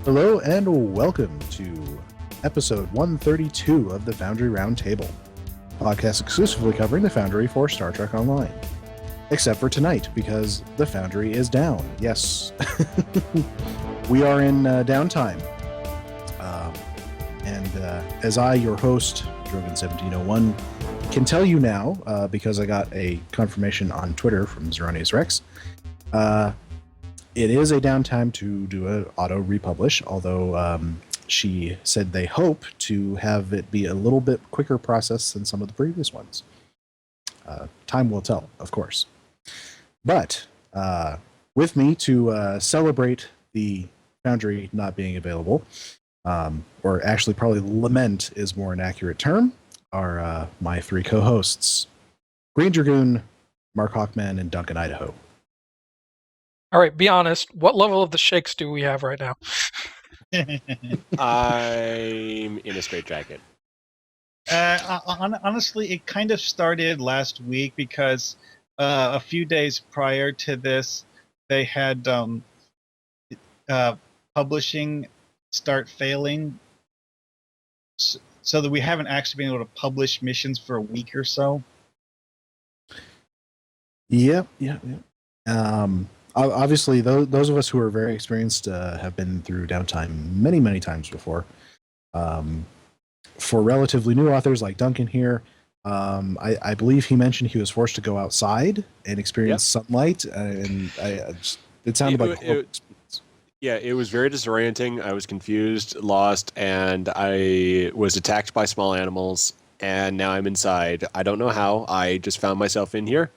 Hello and welcome to episode 132 of the Foundry Roundtable, podcast exclusively covering the Foundry for Star Trek Online. Except for tonight, because the Foundry is down. Yes, we are in downtime. As I, your host, Drogon1701, can tell you now, because I got a confirmation on Twitter from Zeronius Rex, it is a downtime to do an auto republish, although she said they hope to have it be a little bit quicker process than some of the previous ones. Time will tell, of course. But with me to celebrate the Foundry not being available, or actually probably lament is more an accurate term, are my three co-hosts, Greendragoon, Markhawkman, and DuncanIdaho. All right, be honest. What level of the shakes do we have right now? I'm in a straitjacket. Honestly, it kind of started last week because a few days prior to this, they had publishing start failing, so that we haven't actually been able to publish missions for a week or so. Yep. Obviously, those of us who are very experienced have been through downtime many, many times before. For relatively new authors like Duncan here, I believe he mentioned he was forced to go outside and experience sunlight, and it sounded like it was very disorienting. I was confused, lost, and I was attacked by small animals, and now I'm inside. I don't know how. I just found myself in here,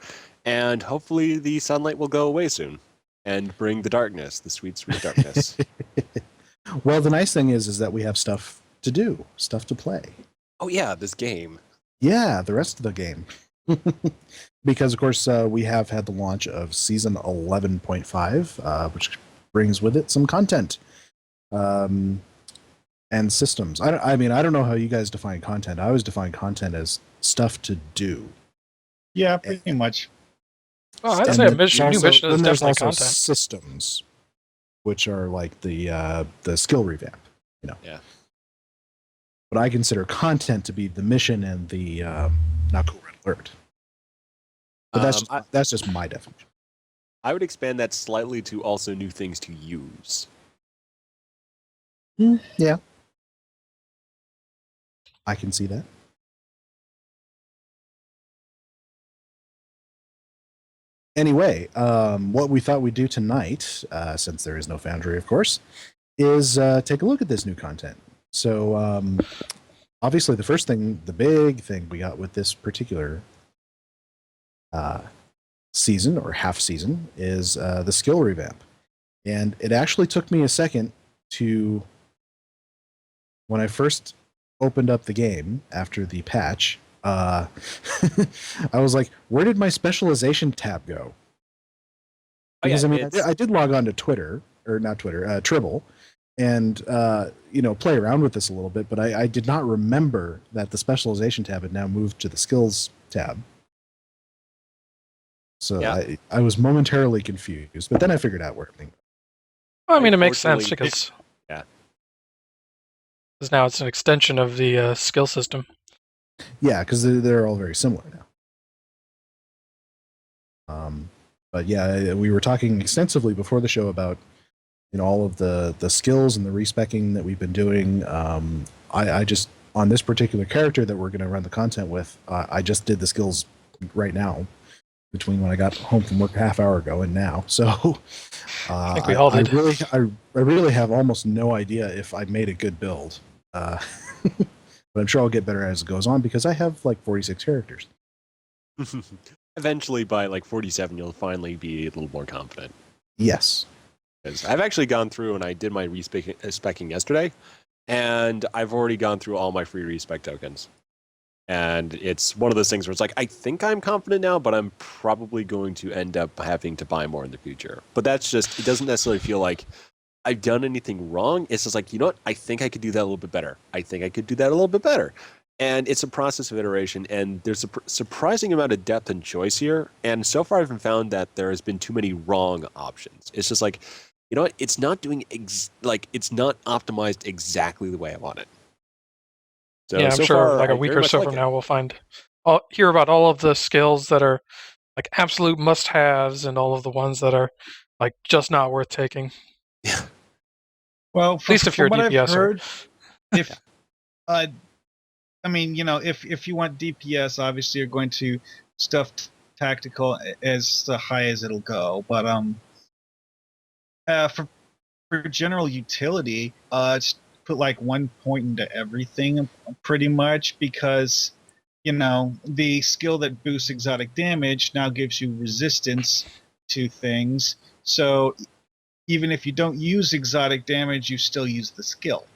and hopefully the sunlight will go away soon and bring the darkness, the sweet, sweet darkness. Well, the nice thing is that we have stuff to do, stuff to play. Oh yeah, this game. Yeah, the rest of the game. Because, of course, we have had the launch of Season 11.5, which brings with it some content and systems. I don't know how you guys define content. I always define content as stuff to do. Yeah, pretty much. Oh, I'd say a new mission is then there's definitely also content. systems, which are like the skill revamp, Yeah. But I consider content to be the mission and the not cool red alert. But that's just my definition. I would expand that slightly to also new things to use. Yeah, I can see that. Anyway, what we thought we'd do tonight, since there is no Foundry, of course, is take a look at this new content. So, obviously, the big thing we got with this particular season, or half season, is the skill revamp. And it actually took me a second to, when I first opened up the game after the patch, I was like, where did my specialization tab go? Because I did log on to Twitter, or not Twitter, Tribble, and play around with this a little bit, but I did not remember that the specialization tab had now moved to the skills tab. So yeah. I was momentarily confused, but then I figured out where everything. Well, I mean, it makes sense because now it's an extension of the skill system. Yeah, because they're all very similar now. But yeah, we were talking extensively before the show about all of the skills and the respecking that we've been doing. I just, on this particular character that we're going to run the content with, I just did the skills right now between when I got home from work a half hour ago and now. So I think we all did. I really have almost no idea if I made a good build. But I'm sure I'll get better as it goes on because I have like 46 characters. Eventually, by like 47, you'll finally be a little more confident. Yes. Because I've actually gone through and I did my respecking yesterday, and I've already gone through all my free respec tokens. And it's one of those things where it's like, I think I'm confident now, but I'm probably going to end up having to buy more in the future. But that's just, it doesn't necessarily feel like I've done anything wrong. It's just like, you know what? I think I could do that a little bit better. I think I could do that a little bit better. And it's a process of iteration, and there's a surprising amount of depth and choice here. And so far, I haven't found that there has been too many wrong options. It's just like, you know what? It's not doing it's not optimized exactly the way I want it. So, yeah, I'm so sure far, like I a week very or much so like from it. now we'll hear about all of the skills that are like absolute must-haves and all of the ones that are like just not worth taking. Yeah. Well, At least if you're from a what I've DPSer. heard, if I mean, if you want DPS, obviously you're going to stuff tactical as high as it'll go. But for general utility, just put like 1 point into everything, pretty much, because the skill that boosts exotic damage now gives you resistance to things. So even if you don't use exotic damage, you still use the skill.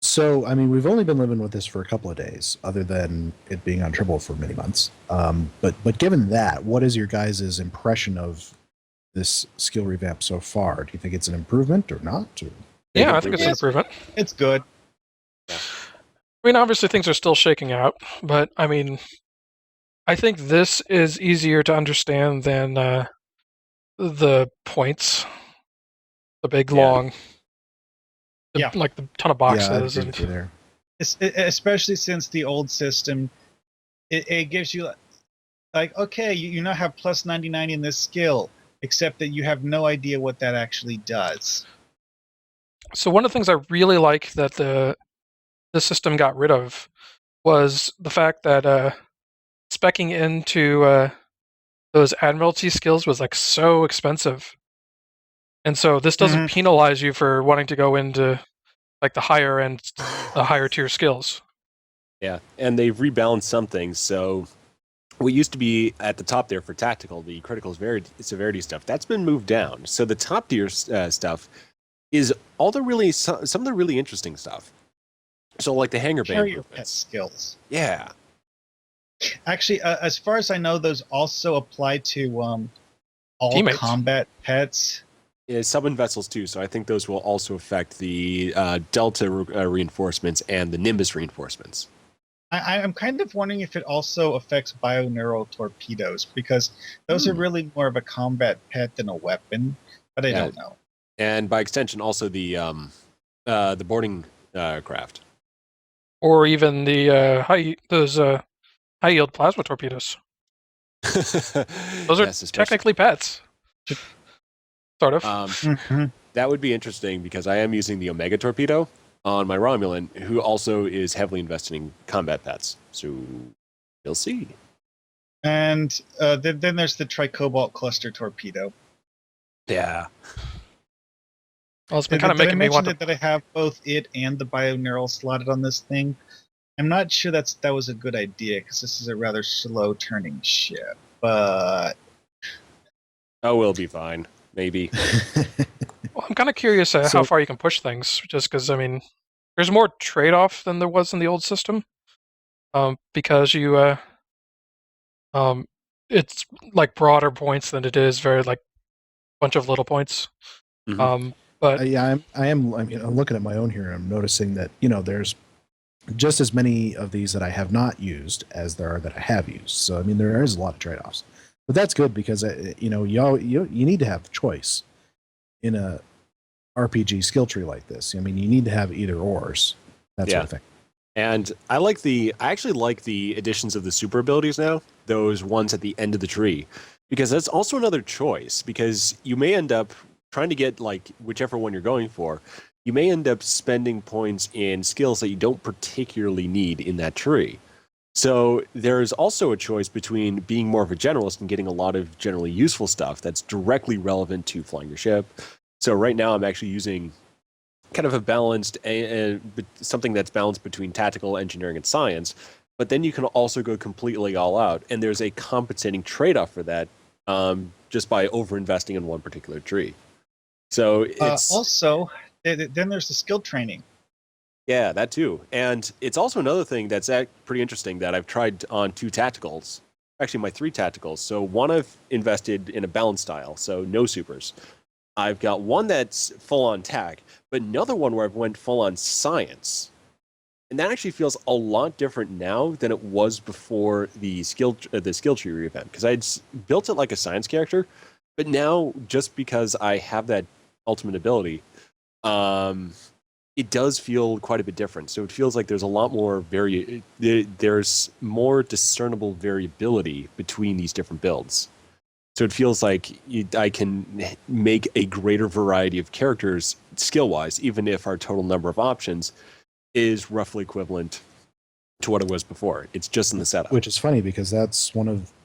So, I mean, we've only been living with this for a couple of days, other than it being on triple for many months. But given that, what is your guys' impression of this skill revamp so far? Do you think it's an improvement or not? Or? Yeah, I think it's an Yes. improvement. It's good. I mean, obviously things are still shaking out, but I mean, I think this is easier to understand than the points, the big Yeah. long, Yeah. like the ton of Yeah, I'd boxes, agree with you there. Especially since the old system, it gives you like, okay, you now have plus 99 in this skill, except that you have no idea what that actually does. So one of the things I really like that the system got rid of was the fact that speccing into those Admiralty skills was like so expensive. And so this doesn't penalize you for wanting to go into like the higher end, the higher tier skills. Yeah, and they've rebalanced some things. So what used to be at the top there for tactical, the critical severity stuff, that's been moved down. So the top tier stuff is all the really some of the really interesting stuff. So like the hanger bay Carry your pet improvements. skills. Yeah. Actually, as far as I know, those also apply to all Teammates. combat pets. Yeah, sub-in vessels too, so I think those will also affect the Delta reinforcements and the Nimbus reinforcements. I'm kind of wondering if it also affects bioneural torpedoes, because those are really more of a combat pet than a weapon, but I don't know. And by extension, also the boarding craft. Or even the high yield plasma torpedoes. Those are technically pets. Sort of. That would be interesting because I am using the Omega torpedo on my Romulan, who also is heavily invested in combat pets. So you'll see. And then there's the Tricobalt cluster torpedo. Yeah. Well, it's been kind of making me want to. That I have both it and the bioneural slotted on this thing. I'm not sure that was a good idea, because this is a rather slow turning ship. But oh, we'll be fine. Maybe. Well, I'm kind of curious how far you can push things, just because, I mean, there's more trade-off than there was in the old system, because you, it's like broader points than it is very like bunch of little points. But yeah, I'm looking at my own here, and I'm noticing that there's just as many of these that I have not used as there are that I have used. So I mean, there is a lot of trade-offs. But that's good, because you need to have choice in a RPG skill tree like this. I mean, you need to have either ors. That sort of thing. And I actually like the additions of the super abilities now, those ones at the end of the tree, because that's also another choice, because you may end up trying to get like whichever one you're going for. You may end up spending points in skills that you don't particularly need in that tree. So there is also a choice between being more of a generalist and getting a lot of generally useful stuff that's directly relevant to flying your ship. So right now I'm actually using kind of a balanced, something that's balanced between tactical, engineering, and science. But then you can also go completely all out, and there's a compensating trade-off for that just by over-investing in one particular tree. So it's also, then there's the skill training. Yeah, that too. And it's also another thing that's pretty interesting that I've tried on 2 tacticals. Actually, my 3 tacticals. So one I've invested in a balanced style, so no supers. I've got one that's full on tech, but another one where I've went full on science. And that actually feels a lot different now than it was before the skill tree revamp, because I'd built it like a science character, but now just because I have that ultimate ability, it does feel quite a bit different. So it feels like there's a lot more there's more discernible variability between these different builds. So it feels like I can make a greater variety of characters skill-wise, even if our total number of options is roughly equivalent to what it was before. It's just in the setup. Which is funny because that's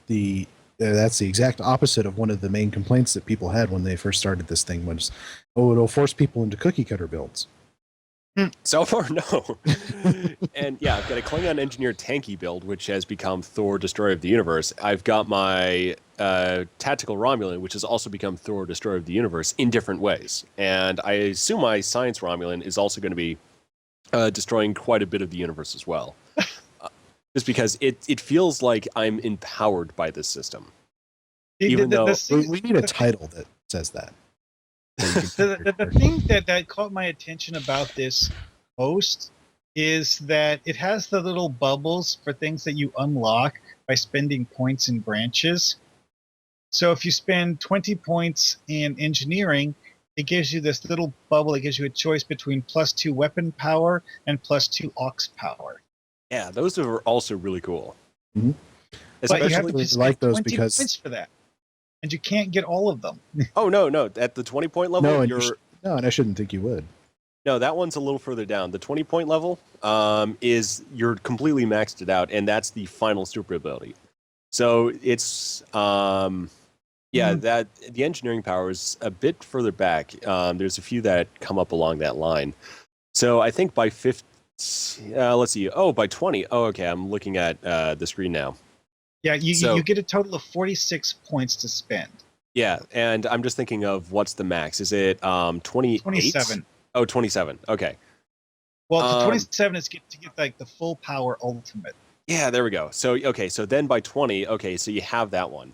the exact opposite of one of the main complaints that people had when they first started this thing was, oh, it'll force people into cookie cutter builds. So far, no. And yeah, I've got a Klingon Engineer tanky build, which has become Thor Destroyer of the Universe. I've got my Tactical Romulan, which has also become Thor Destroyer of the Universe in different ways. And I assume my Science Romulan is also going to be destroying quite a bit of the universe as well. Just because it feels like I'm empowered by this system. Even though we need a title that says that. The thing that caught my attention about this post is that it has the little bubbles for things that you unlock by spending points in branches. So if you spend 20 points in engineering, it gives you this little bubble that gives you a choice between +2 weapon power and +2 aux power. Yeah, those are also really cool. Mm-hmm. But you have Especially to like spend those 20 because points for that. And you can't get all of them. oh no, at the 20-point level, no, and I shouldn't think you would. No, that one's a little further down. The 20-point level is you're completely maxed it out, and that's the final super ability. So it's that the engineering power is a bit further back. There's a few that come up along that line. So I think by 50, let's see. Oh, by 20. Oh, okay. I'm looking at the screen now. Yeah, you get a total of 46 points to spend. Yeah, and I'm just thinking of what's the max. Is it 28? 27. Oh, 27. Okay. Well, 27 is to get like the full power ultimate. Yeah, there we go. So so then by 20, so you have that one.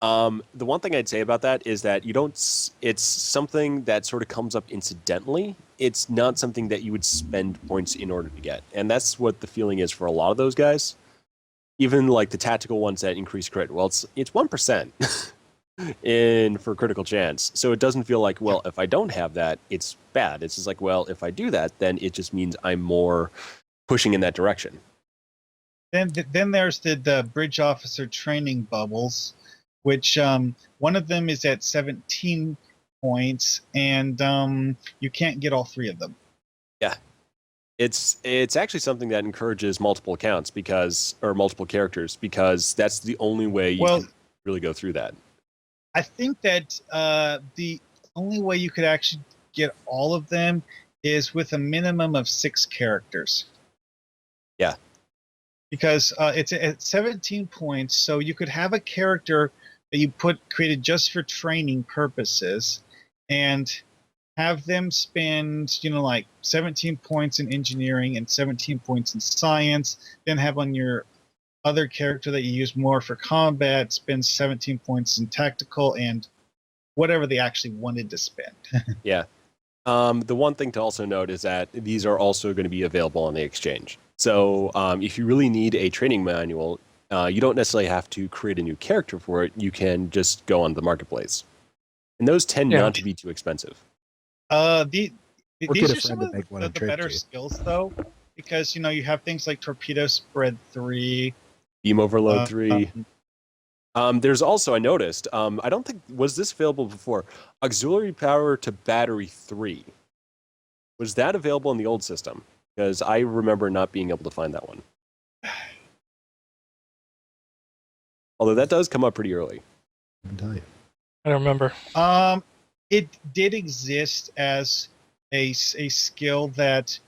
The one thing I'd say about that is that it's something that sort of comes up incidentally. It's not something that you would spend points in order to get. And that's what the feeling is for a lot of those guys. Even like the tactical ones that increase crit. Well, it's 1% for critical chance. So it doesn't feel like, well, if I don't have that, it's bad. It's just like, well, if I do that, then it just means I'm more pushing in that direction. Then there's the bridge officer training bubbles, which one of them is at 17 points, and you can't get all three of them. Yeah, it's actually something that encourages multiple accounts or multiple characters, because that's the only way you can really go through that. I think that the only way you could actually get all of them is with a minimum of 6 characters. Yeah. Because it's at 17 points, so you could have a character that you created just for training purposes, and have them spend, like 17 points in engineering and 17 points in science, then have on your other character that you use more for combat spend 17 points in tactical and whatever they actually wanted to spend. Yeah. The one thing to also note is that these are also going to be available on the exchange. So if you really need a training manual, you don't necessarily have to create a new character for it. You can just go on the marketplace. And those tend not to be too expensive. These are some of the better skills, though, because, you have things like Torpedo Spread 3. Beam Overload 3. There's also, I noticed, I don't think, was this available before? Auxiliary Power to Battery 3. Was that available in the old system? Because I remember not being able to find that one. Although that does come up pretty early. I can tell you. I don't remember. It did exist as a skill that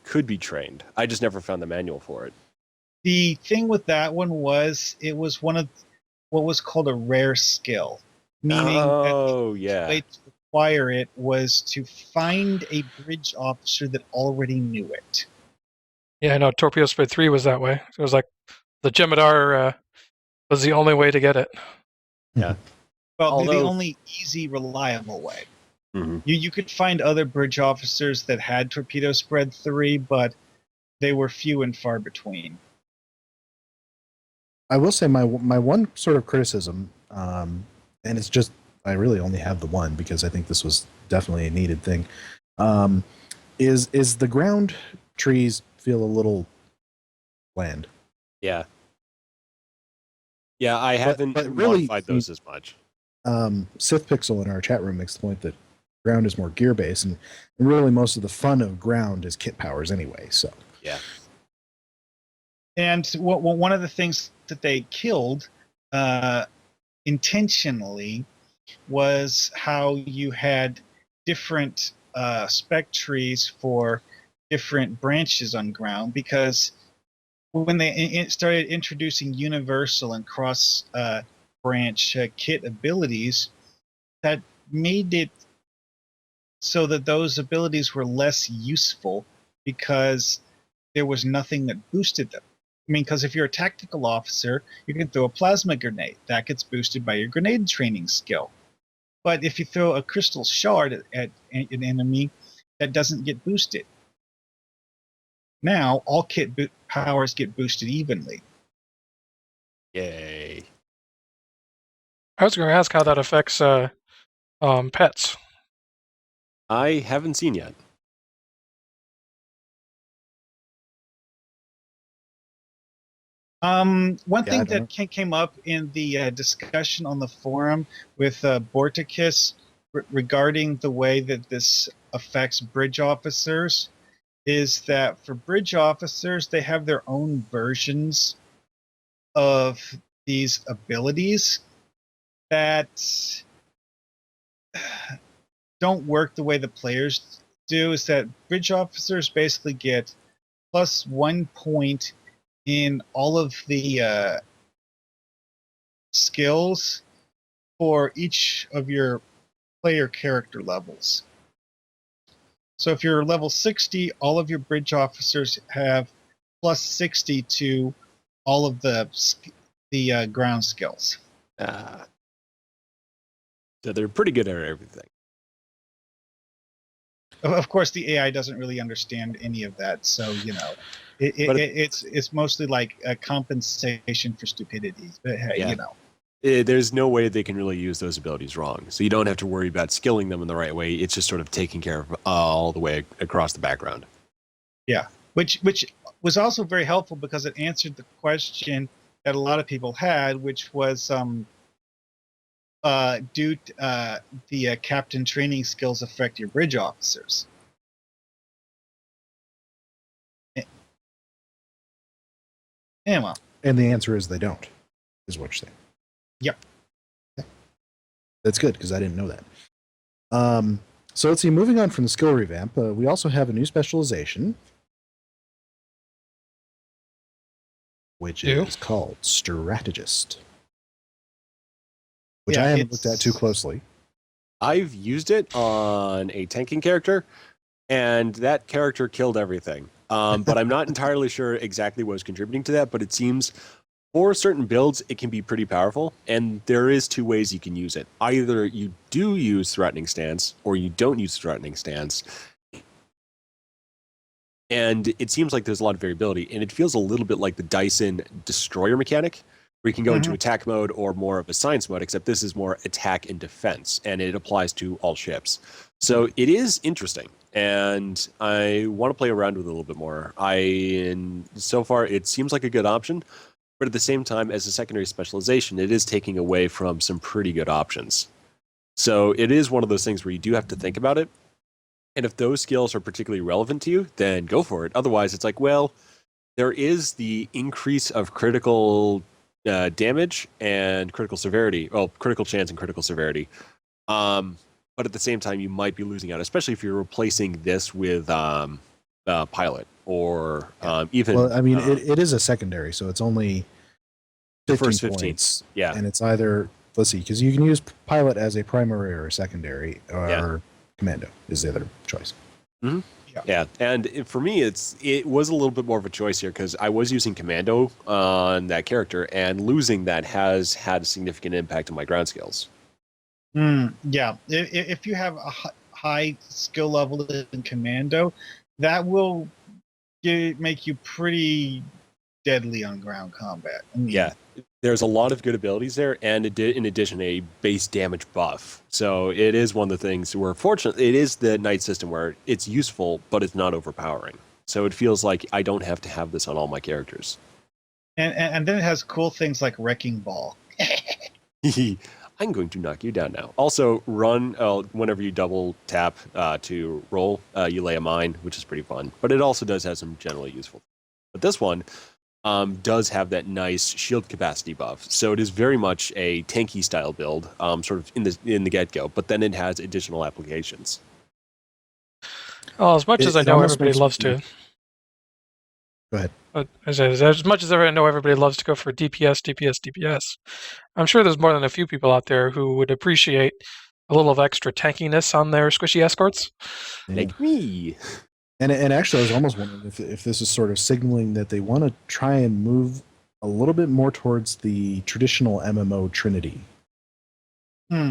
could be trained. I just never found the manual for it. The thing with that one was it was one of what was called a rare skill, meaning that the way to acquire it was to find a bridge officer that already knew it. Yeah, I know. Torpedo Spread 3 was that way. It was like the Jemadar was the only way to get it. Yeah. Well, the Although- only easy, reliable way. Mhm. You could find other bridge officers that had torpedo spread 3, but they were few and far between. I will say my one sort of criticism, and it's just I really only have the one because I think this was definitely a needed thing, is the ground trees feel a little bland. Yeah. Yeah, I haven't but really, modified those as much. Sith Pixel in our chat room makes the point that ground is more gear based, and really most of the fun of ground is kit powers anyway. So Yeah. And one of the things that they killed intentionally was how you had different spec trees for different branches on ground, because when they started introducing universal and cross branch kit abilities, that made it so that those abilities were less useful because there was nothing that boosted them. I mean, because if you're a tactical officer, you can throw a plasma grenade. That gets boosted by your grenade training skill. But if you throw a crystal shard at an enemy, that doesn't get boosted. Now, all kit powers get boosted evenly. Yay. I was going to ask how that affects pets. I haven't seen yet. One Yeah, thing I don't that came up in the discussion on the forum with Borticus regarding the way that this affects bridge officers is that for bridge officers, they have their own versions of these abilities that don't work the way the players do. Is that bridge officers basically get +1 point in all of the skills for each of your player character levels. So if you're level 60, all of your bridge officers have +60 to all of the ground skills. So they're pretty good at everything. Of course, the AI doesn't really understand any of that, so it's mostly like a compensation for stupidity. But hey, Yeah. There's no way they can really use those abilities wrong. So you don't have to worry about skilling them in the right way. It's just sort of taking care of all the way across the background. Yeah, which was also very helpful because it answered the question that a lot of people had, which was do the captain training skills affect your bridge officers? Yeah, well. And the answer is they don't, is what you're saying. Yep. Okay. That's good, because I didn't know that. So let's see, moving on from the skill revamp, we also have a new specialization, which is called Strategist, which I haven't looked at too closely. I've used it on a tanking character, and that character killed everything. But I'm not entirely sure exactly what was contributing to that, but it seems for certain builds, it can be pretty powerful, and there is 2 ways you can use it. Either you do use Threatening Stance, or you don't use Threatening Stance. And it seems like there's a lot of variability, and it feels a little bit like the Dyson Destroyer mechanic, where you can go into attack mode or more of a science mode, except this is more attack and defense, and it applies to all ships. So it is interesting, and I want to play around with it a little bit more. So far, it seems like a good option, but at the same time, as a secondary specialization, it is taking away from some pretty good options. So it is one of those things where you do have to think about it, and if those skills are particularly relevant to you, then go for it. Otherwise, it's like, well, there is the increase of critical damage and critical severity, critical chance and critical severity. But at the same time, you might be losing out, especially if you're replacing this with pilot or even. Well, I mean, it is a secondary, so it's only 15 the first 15 points. Yeah, and it's either, let's see, because you can use pilot as a primary or a secondary, or commando is the other choice. Mm-hmm. Yeah, and for me, it was a little bit more of a choice here because I was using commando on that character, and losing that has had a significant impact on my ground skills. Yeah, if you have a high skill level in Commando, that will make you pretty deadly on ground combat. Yeah, there's a lot of good abilities there, and in addition, a base damage buff. So it is one of the things where, fortunately, it is the Knight system where it's useful, but it's not overpowering. So it feels like I don't have to have this on all my characters. And then it has cool things like Wrecking Ball. I'm going to knock you down now. Also, run whenever you double tap to roll, you lay a mine, which is pretty fun. But it also does have some generally useful. But this one does have that nice shield capacity buff, so it is very much a tanky style build, sort of in the get go. But then it has additional applications. Well, as much as I know everybody loves to. Go ahead. But as much as I know everybody loves to go for DPS, I'm sure there's more than a few people out there who would appreciate a little of extra tankiness on their squishy escorts. Like me. And actually, I was almost wondering if this is sort of signaling that they want to try and move a little bit more towards the traditional MMO Trinity.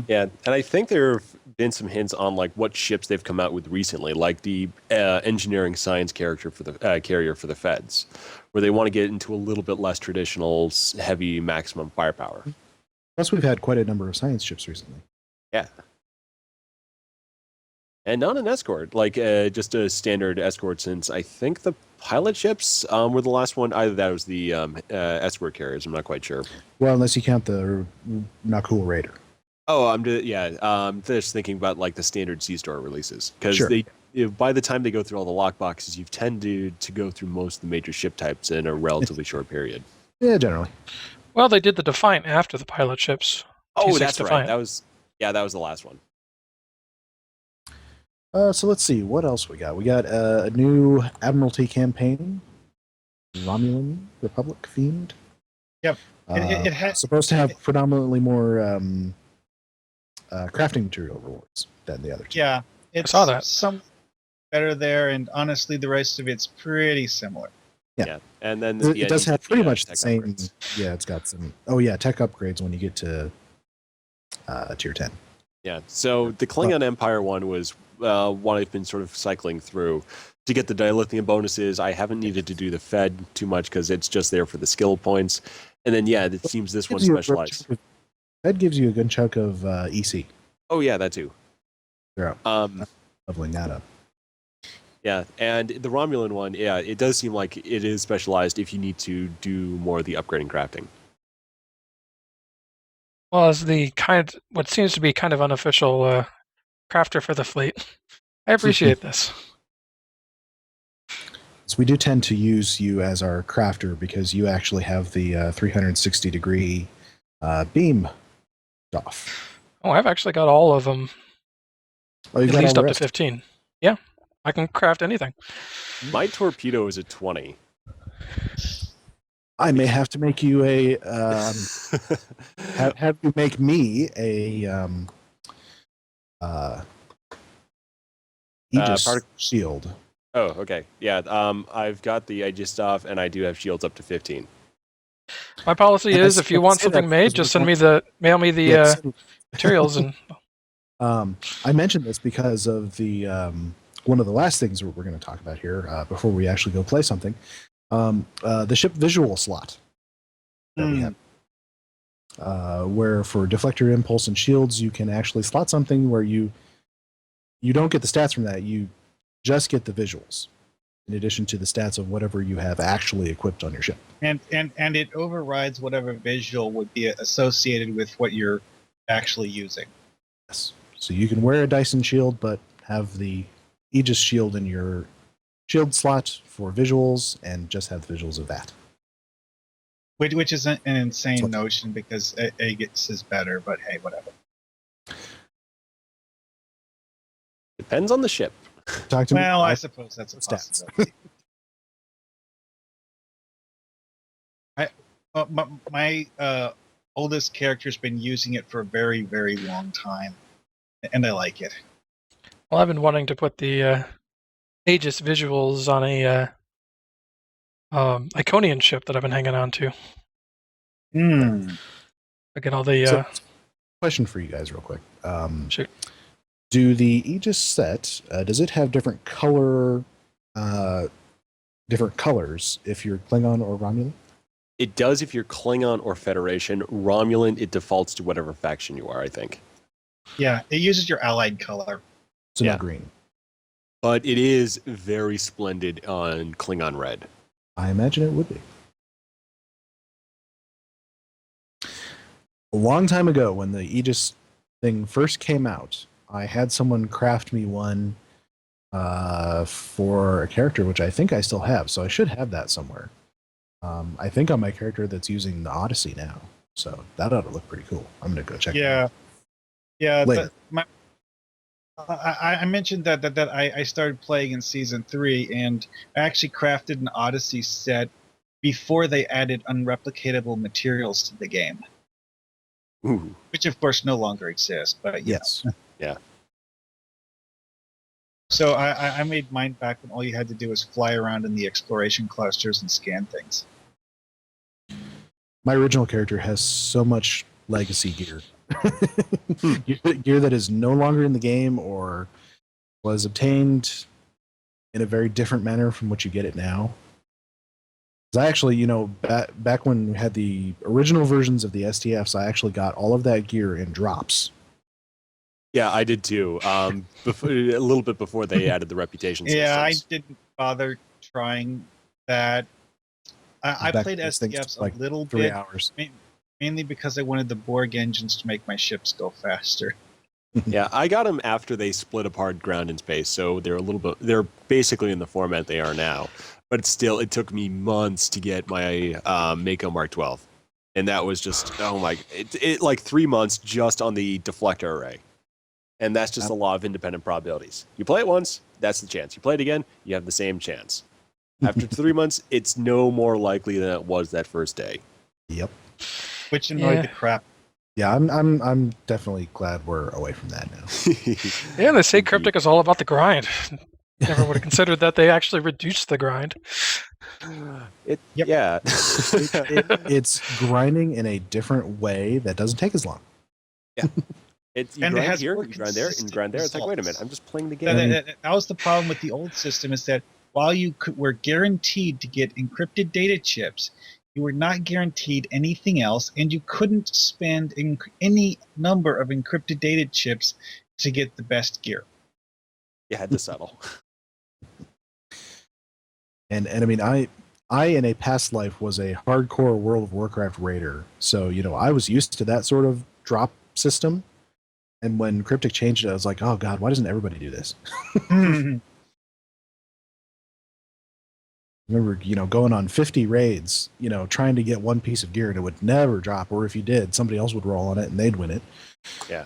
Yeah, and I think there have been some hints on like what ships they've come out with recently, like the engineering science character for the carrier for the Feds, where they want to get into a little bit less traditional, heavy maximum firepower. Plus, we've had quite a number of science ships recently. Yeah. And not an escort, like just a standard escort, since I think the pilot ships were the last one. Either that was the escort carriers. I'm not quite sure. Well, unless you count the Nakul Raider. Oh, I'm just thinking about like the standard C-Store releases, because Sure. by the time they go through all the lockboxes, you've tended to go through most of the major ship types in a relatively short period. Yeah, generally. Well, they did the Defiant after the pilot ships. Oh, T6 that's Defiant. right. That was the last one. So let's see what else we got. We got a new Admiralty campaign, Romulan Republic themed. Yep, it has supposed to have predominantly more crafting material rewards than the other two. Yeah, it's saw that. Some better there, and honestly, the rest of it's pretty similar. Yeah. And then It does have pretty much the tech same. upgrades. Yeah, it's got some. Oh yeah, tech upgrades when you get to tier 10. Yeah. So the Klingon Empire one was one I've been sort of cycling through to get the dilithium bonuses. I haven't needed to do the Fed too much because it's just there for the skill points. And then it seems this one's specialized. That gives you a good chunk of EC. Oh yeah, that too. They're leveling that up. Yeah, and the Romulan one, it does seem like it is specialized if you need to do more of the upgrading crafting. Well, as what seems to be kind of unofficial crafter for the fleet, I appreciate this. So we do tend to use you as our crafter because you actually have the 360-degree beam off. Oh, I've actually got all of them. Oh, At least up to 15. Yeah, I can craft anything. My torpedo is a 20. I may have to make you a have you make me a Aegis shield. Oh, okay. Yeah, I've got the Aegis stuff, and I do have shields up to 15. My policy is, if you want something made, just mail me the materials. And I mentioned this because of the one of the last things we're going to talk about here before we actually go play something. The ship visual slot that we have, where for deflector, impulse, and shields, you can actually slot something where you don't get the stats from that. You just get the visuals, in addition to the stats of whatever you have actually equipped on your ship. And it overrides whatever visual would be associated with what you're actually using. Yes. So you can wear a Dyson shield, but have the Aegis shield in your shield slot for visuals, and just have the visuals of that. Which is an insane notion because Aegis is better, but hey, whatever. Depends on the ship. Talk to me. Well, I suppose that's a possibility. My oldest character's been using it for a very, very long time, and I like it. well, I've been wanting to put the Aegis visuals on a Iconian ship that I've been hanging on to. I get all the question for you guys real quick. Sure. Do the Aegis set, does it have different colors if you're Klingon or Romulan? It does if you're Klingon or Federation. Romulan, it defaults to whatever faction you are, I think. Yeah, it uses your allied color. So Yeah. no green. But it is very splendid on Klingon Red. I imagine it would be. A long time ago, when the Aegis thing first came out, I had someone craft me one for a character, which I think I still have, so I should have that somewhere. I think on my character that's using the Odyssey now, so that ought to look pretty cool. I'm gonna go check. Yeah, yeah. Later. I mentioned that I started playing in season 3, and I actually crafted an Odyssey set before they added unreplicatable materials to the game, Ooh. which of course no longer exists. But Yes. Yeah. So I made mine back when all you had to do was fly around in the exploration clusters and scan things. My original character has so much legacy gear. Gear that is no longer in the game or was obtained in a very different manner from what you get it now. Because I actually, back when we had the original versions of the STFs, I actually got all of that gear in drops. Yeah, I did too. Before, a little bit before they added the reputation systems. Yeah, I didn't bother trying that. I Back played these things STFs took, like, a little 3 bit, hours. mainly because I wanted the Borg engines to make my ships go faster. Yeah, I got them after they split apart ground and space, so they're basically in the format they are now. But still, it took me months to get my Mako Mark 12. And that was just, it like 3 months just on the deflector array. And that's just a law of independent probabilities. You play it once, that's the chance. You play it again, you have the same chance. After 3 months, it's no more likely than it was that first day. Yep. Which annoyed Yeah. the crap. Yeah, I'm definitely glad we're away from that now. Yeah, they say Cryptic is all about the grind. Never would have considered that they actually reduced the grind. Yep. Yeah. It's grinding in a different way that doesn't take as long. You And it grind has here, more you grind there, and you grind there. It's like, wait a minute, results. I'm just playing the game. That was the problem with the old system, is that while you were guaranteed to get encrypted data chips, you were not guaranteed anything else, and you couldn't spend any number of encrypted data chips to get the best gear. You had to settle. And I mean, I in a past life was a hardcore World of Warcraft raider, so I was used to that sort of drop system. And when Cryptic changed it, I was like, oh god, why doesn't everybody do this? I remember, going on 50 raids, trying to get one piece of gear and it would never drop, or if you did, somebody else would roll on it and they'd win it. Yeah.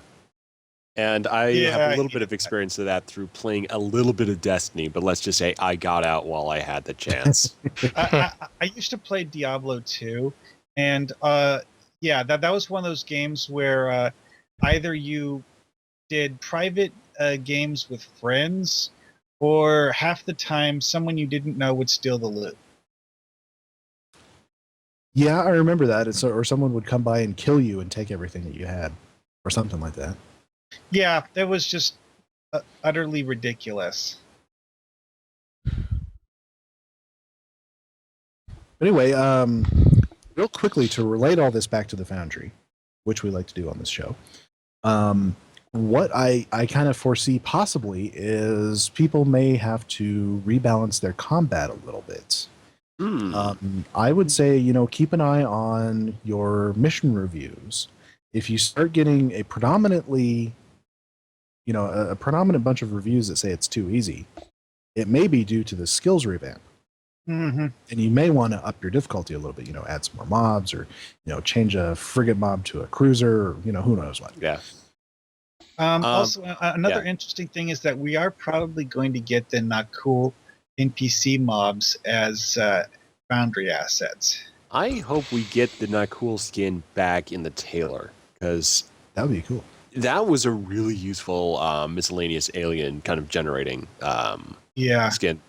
And I have a little bit of experience of that through playing a little bit of Destiny, but let's just say I got out while I had the chance. I used to play Diablo 2, and that was one of those games where either you did private games with friends, or half the time someone you didn't know would steal the loot. Yeah, I remember that. Or someone would come by and kill you and take everything that you had, or something like that. Yeah, that was just utterly ridiculous. Anyway, real quickly, to relate all this back to the Foundry, which we like to do on this show, what I kind of foresee possibly is people may have to rebalance their combat a little bit. I would say, keep an eye on your mission reviews. If you start getting a predominant bunch of reviews that say it's too easy, it may be due to the skills revamp. Mm-hmm. And you may want to up your difficulty a little bit, add some more mobs, or, change a frigate mob to a cruiser, or, who knows what. Yeah. Also, another interesting thing is that we are probably going to get the not cool NPC mobs as Foundry assets. I hope we get the not cool skin back in the Tailor, because That would be cool. that was a really useful miscellaneous alien kind of generating skin.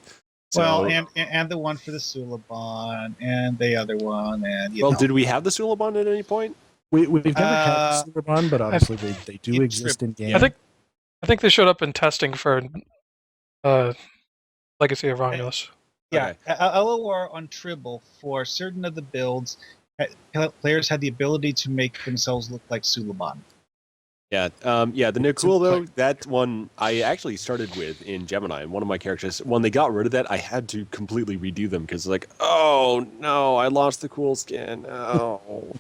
Well, and the one for the Suliban, and the other one, and did we have the Suliban at any point? We've never had Suleiman, but obviously they do exist in game. I think they showed up in testing for Legacy of Romulus. Yeah, Okay. LOR on Tribble for certain of the builds, players had the ability to make themselves look like Suleiman. Yeah, the Nikul though, that one I actually started with in Gemini, and one of my characters, when they got rid of that, I had to completely redo them because like, oh no, I lost the cool skin. Oh,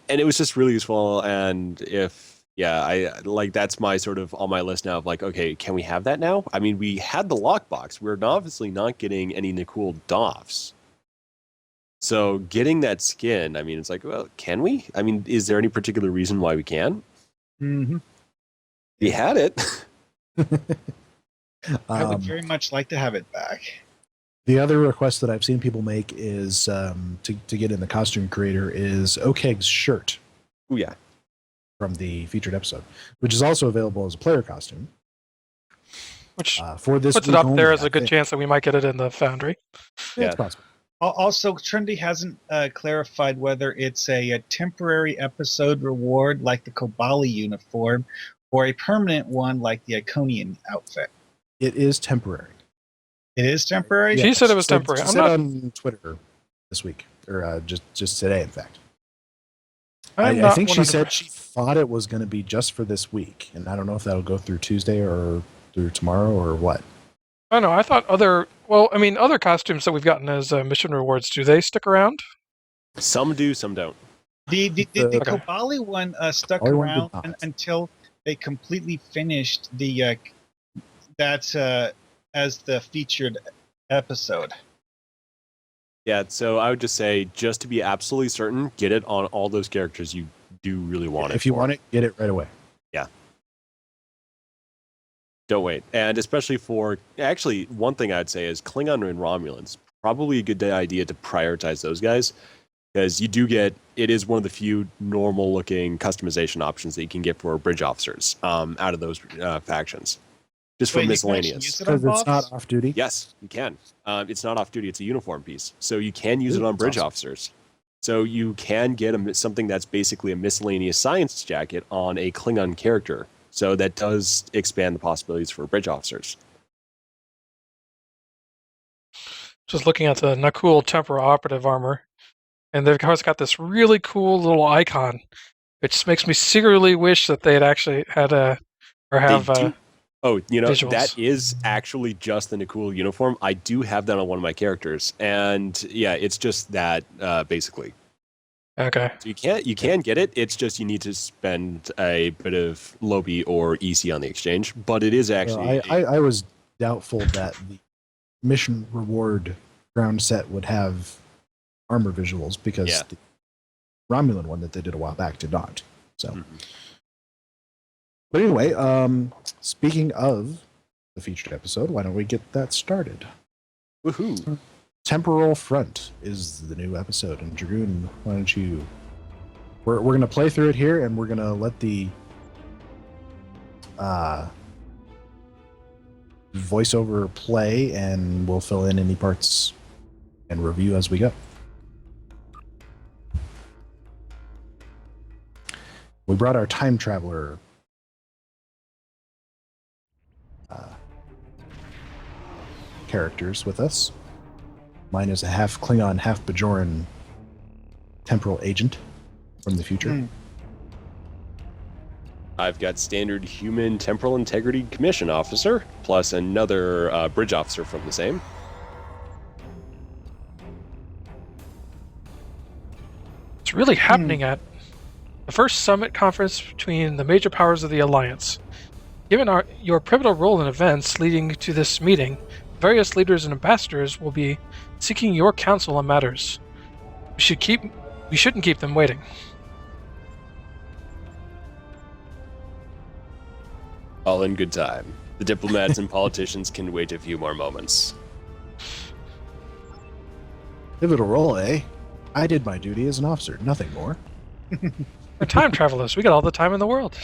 and it was just really useful. And I like that's my sort of on my list now of like, okay, can we have that now? I mean, we had the lockbox. We're obviously not getting any Nikul Doffs. So getting that skin, I mean, it's like, well, can we? I mean, is there any particular reason why we can? Mm-hmm. We had it. I would very much like to have it back. The other request that I've seen people make is to get in the costume creator is Okeg's shirt. Oh yeah, from the featured episode, which is also available as a player costume. Which for this puts it up there as a good chance that we might get it in the Foundry. Yeah, it's possible. Also, Trendy hasn't clarified whether it's a temporary episode reward like the Kobali uniform or a permanent one like the Iconian outfit. It is temporary. It is temporary? Yeah, she said it was temporary. She said on Twitter this week, or just today, in fact. I think she said she thought it was going to be just for this week, and I don't know if that'll go through Tuesday or through tomorrow or what. I don't know. I thought other costumes that we've gotten as mission rewards, do they stick around? Some do, some don't. The Kobali one stuck around until they completely finished the as the featured episode. Yeah, so I would just say, just to be absolutely certain, get it on all those characters you do really want it. If you want it, get it right away. Yeah. Don't wait. And especially actually, one thing I'd say is Klingon and Romulans, probably a good idea to prioritize those guys, because it is one of the few normal-looking customization options that you can get for bridge officers out of those factions. Just for miscellaneous. Because it's not off-duty? Yes, you can. It's not off-duty. It's a uniform piece. So you can use it on bridge officers. So you can get something that's basically a miscellaneous science jacket on a Klingon character. So that does expand the possibilities for bridge officers. Just looking at the Nakul Temporal Operative armor, and they've always got this really cool little icon, which makes me secretly wish that they had actually had visuals. That is actually just the Nikul uniform. I do have that on one of my characters, and yeah, it's just that basically. Okay. So you can get it. It's just you need to spend a bit of Lobby or EC on the exchange, but it is actually. I was doubtful that the mission reward ground set would have armor visuals because the Romulan one that they did a while back did not. So. Mm-hmm. But anyway, speaking of the featured episode, why don't we get that started? Woohoo! Temporal Front is the new episode, and Dragoon, why don't you... We're going to play through it here, and we're going to let the voiceover play, and we'll fill in any parts and review as we go. We brought our time traveler characters with us. Mine is a half Klingon, half Bajoran temporal agent from the future. I've got standard human temporal integrity commission officer, plus another bridge officer from the same. It's really happening at the first summit conference between the major powers of the Alliance. Given your pivotal role in events leading to this meeting, various leaders and ambassadors will be seeking your counsel on matters. We shouldn't keep them waiting. All in good time. The diplomats and politicians can wait a few more moments. Pivotal role, eh? I did my duty as an officer, nothing more. We're time travelers. We got all the time in the world.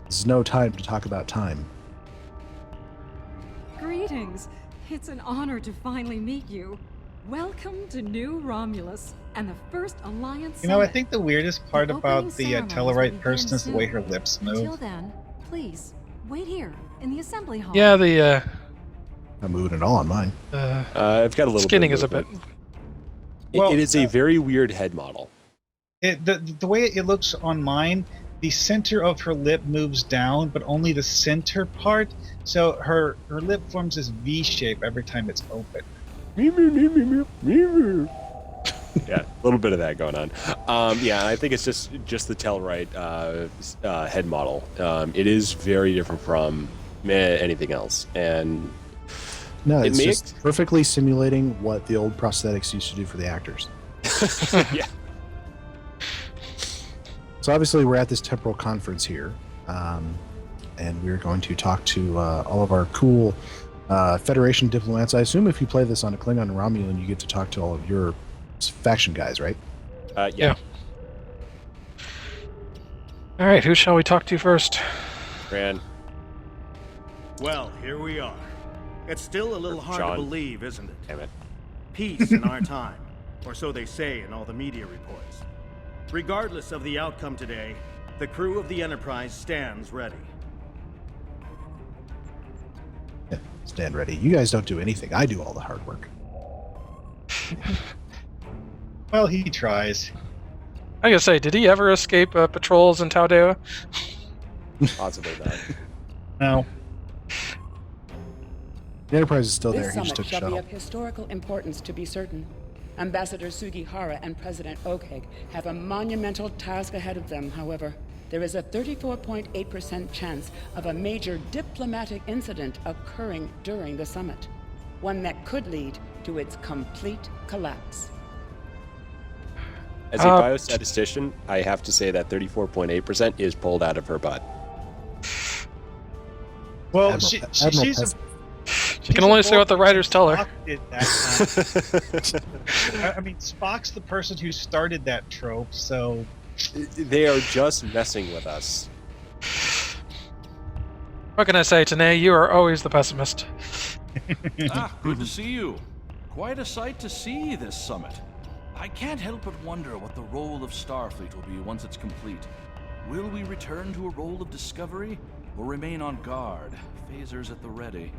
This is no time to talk about time. Greetings. It's an honor to finally meet you. Welcome to New Romulus. and the first Alliance You know, I Summit. think the weirdest part The about opening the ceremonies will Tellarite begin person is the way soon. her lips Until move. then, please wait here in the assembly hall. Yeah, the Not moving at all on mine. I've got a little skinning bit is a of bit. movement. Well, It is a very weird head model. The way it looks on mine, the center of her lip moves down, but only the center part. So her lip forms this V shape every time it's open. Yeah, a little bit of that going on. Yeah, I think it's just the Tellarite head model. It is very different from anything else, and No, It it's makes- just perfectly simulating what the old prosthetics used to do for the actors. yeah. So obviously we're at this temporal conference here, and we're going to talk to all of our cool Federation diplomats. I assume if you play this on a Klingon and Romulan, you get to talk to all of your faction guys, right? Yeah. All right, who shall we talk to first? Ran. Well, here we are. It's still a little hard John. to believe, isn't it? Damn it. Peace in our time, or so they say in all the media reports. Regardless of the outcome today, the crew of the Enterprise stands ready. Yeah, stand ready. You guys don't do anything. I do all the hard work. Well, he tries. I gotta say, did he ever escape patrols in Taudeo? Possibly not. No. The Enterprise is still This there. He just summit took a shall be shuttle. of historical importance, to be certain. Ambassador Sugihara and President Okeg have a monumental task ahead of them, however. There is a 34.8% chance of a major diplomatic incident occurring during the summit. One that could lead to its complete collapse. As a biostatistician, I have to say that 34.8% is pulled out of her butt. Well, Admiral- she's Admiral a Pes- She can only say what the writers tell her. Spock did that I mean, Spock's the person who started that trope, so They are just messing with us. What can I say, Tanae? You are always the pessimist. Good to see you. Quite a sight to see this summit. I can't help but wonder what the role of Starfleet will be once it's complete. Will we return to a role of discovery, or remain on guard, phasers at the ready?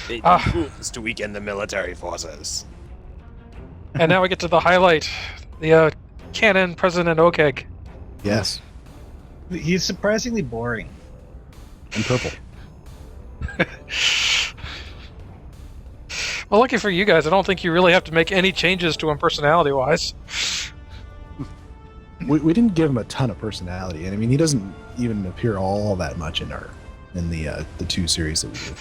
It is to weaken the military forces. And now we get to the highlight. The canon President Okeg. Yes, he's surprisingly boring. and purple. Well, lucky for you guys, I don't think you really have to make any changes to him personality-wise. We didn't give him a ton of personality, and I mean he doesn't even appear all that much in the two series that we did.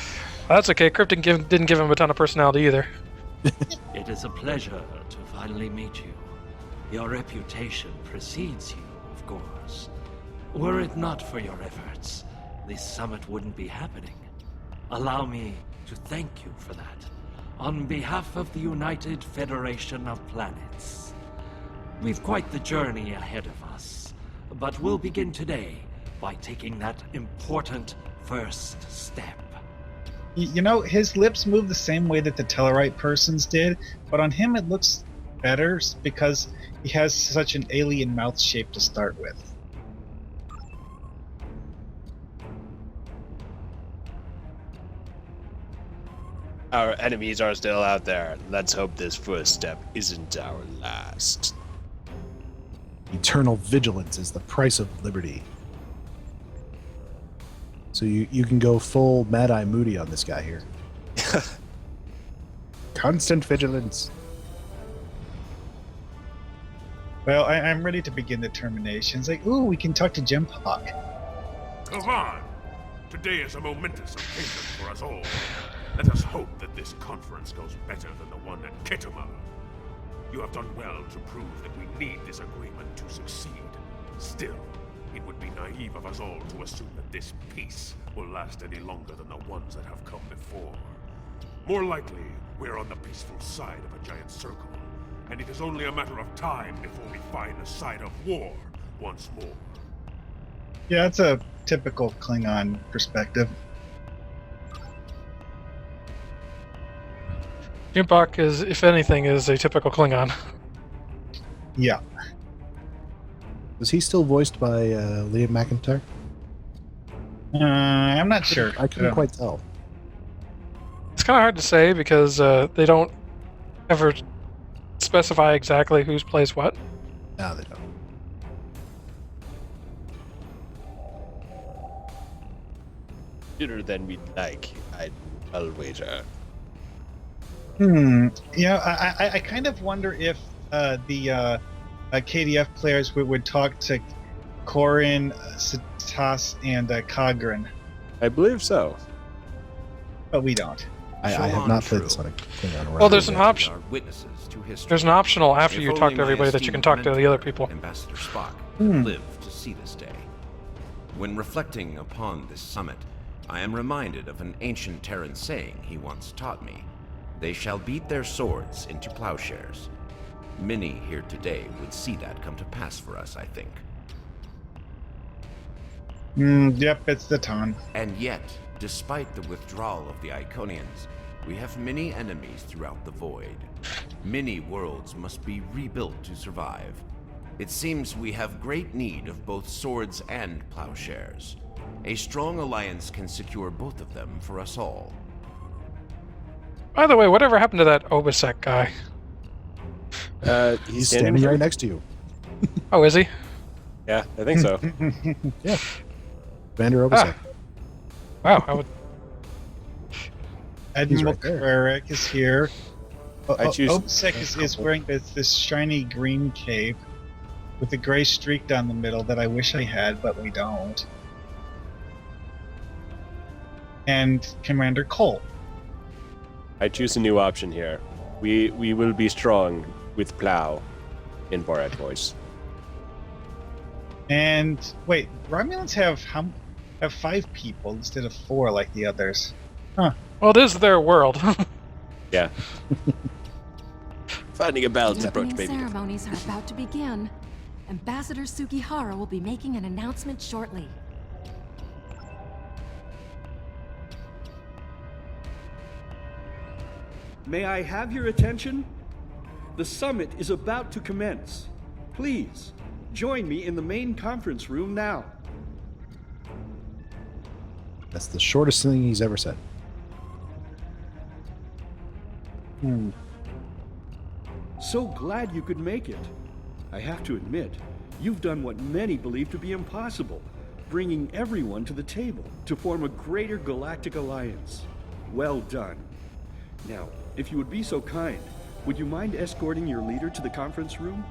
That's okay. Crypt didn't give him a ton of personality either. It is a pleasure to finally meet you. Your reputation precedes you, of course. Were it not for your efforts, this summit wouldn't be happening. Allow me to thank you for that, on behalf of the United Federation of Planets. We've quite the journey ahead of us, but we'll begin today by taking that important first step. You know, his lips move the same way that the Tellarite person's did, but on him it looks better because he has such an alien mouth shape to start with. Our enemies are still out there. Let's hope this first step isn't our last. Eternal vigilance is the price of liberty. So you can go full Mad Eye Moody on this guy here. Constant vigilance. Well, I'm ready to begin the terminations. Like, ooh, we can talk to Jim Hawk. Come on! Today is a momentous occasion for us all. Let us hope that this conference goes better than the one at Ketama. You have done well to prove that we need this agreement to succeed. Still, it would be naive of us all to assume that this peace will last any longer than the ones that have come before. More likely, we're on the peaceful side of a giant circle, and it is only a matter of time before we find the side of war once more. Yeah, that's a typical Klingon perspective. Jimbok is, if anything, is a typical Klingon. Yeah. Is he still voiced by Liam McIntyre? I'm not sure. I couldn't quite tell. It's kind of hard to say because they don't ever specify exactly who plays what. No, they don't. Sooner than we'd like, I'll wager. Yeah, I kind of wonder if the KDF players would talk to Corin, Sitas, and Kagran, I believe so. but we don't. I have not played this on a Klingon. Well, there's an option. Are witnesses to history. There's an optional after If you only talk to my everybody that you can esteemed talk to the mentor, other people. Ambassador Spock lived to see this day. When reflecting upon this summit, I am reminded of an ancient Terran saying he once taught me. They shall beat their swords into plowshares. Many here today would see that come to pass for us, I think. Yep, it's the time. And yet, despite the withdrawal of the Iconians, we have many enemies throughout the void. Many worlds must be rebuilt to survive. It seems we have great need of both swords and plowshares. A strong alliance can secure both of them for us all. By the way, whatever happened to that Obisek guy? He's standing right next to you. Oh, is he? Yeah, I think so. Yeah. Commander Obisek. Wow, I would. Admiral right there. Carrick is here. I choose- Obsec is wearing this shiny green cape with a gray streak down the middle that I wish I had, but we don't. And Commander Cole. I choose a new option here. We will be strong with plow in Borat voice. And wait, Romulans have 5 people instead of 4 like the others. Huh. Well, it is their world. Yeah. Finding a balanced The approach, opening baby. ceremonies are about to begin. Ambassador Sugihara will be making an announcement shortly. May I have your attention? The summit is about to commence. Please, join me in the main conference room now. That's the shortest thing he's ever said. So glad you could make it. I have to admit, you've done what many believe to be impossible, bringing everyone to the table to form a greater galactic alliance. Well done. Now, if you would be so kind, would you mind escorting your leader to the conference room?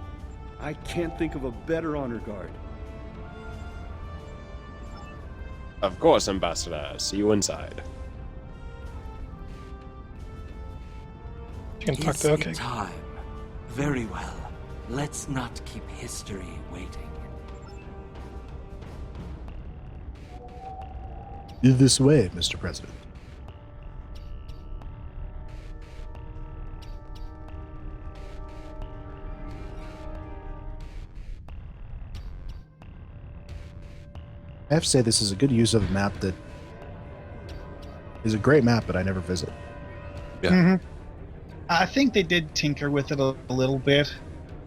I can't think of a better honor guard. Of course, Ambassador. See you inside. You can talk Is to it okay. time? Very well. Let's not keep history waiting. This way, Mr. President. I have to say this is a good use of a map that is a great map, but I never visit. Yeah. I think they did tinker with it a little bit.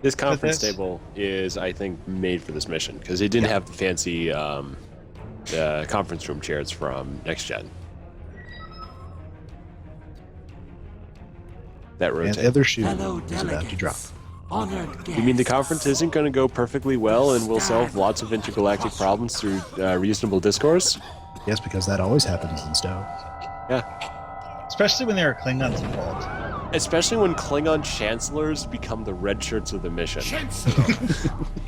This conference this- table is, I think, made for this mission because it didn't have the fancy conference room chairs from Next Gen. That And rotate. the other shoe Hello, is about to drop. delegates. Honored guests. You mean the conference isn't going to go perfectly well and we'll solve lots of intergalactic problems through reasonable discourse? Yes, because that always happens in Stowe. Yeah. Especially when there are Klingons involved. Especially when Klingon chancellors become the red shirts of the mission. Chancellor!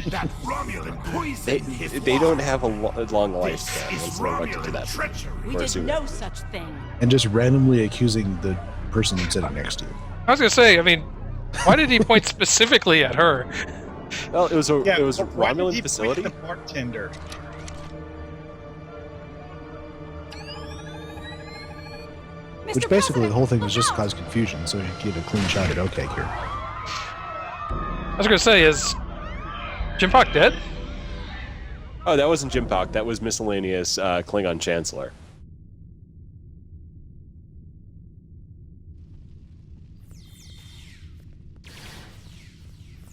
That Romulan poisoned his They don't wife. have a long This lifespan is once they're elected to Romulan that. treachery. Or assume it. such thing. And just randomly accusing the person sitting next to you. I was gonna say, I mean, why did he point specifically at her? Well, it was a Yeah, it was a why did Romulan he facility. point the bartender. Which basically the whole thing was just to cause confusion, so you get a clean shot at OK here. I was gonna say, is Jimbok dead? Oh, that wasn't Jim Pak. That was miscellaneous Klingon chancellor.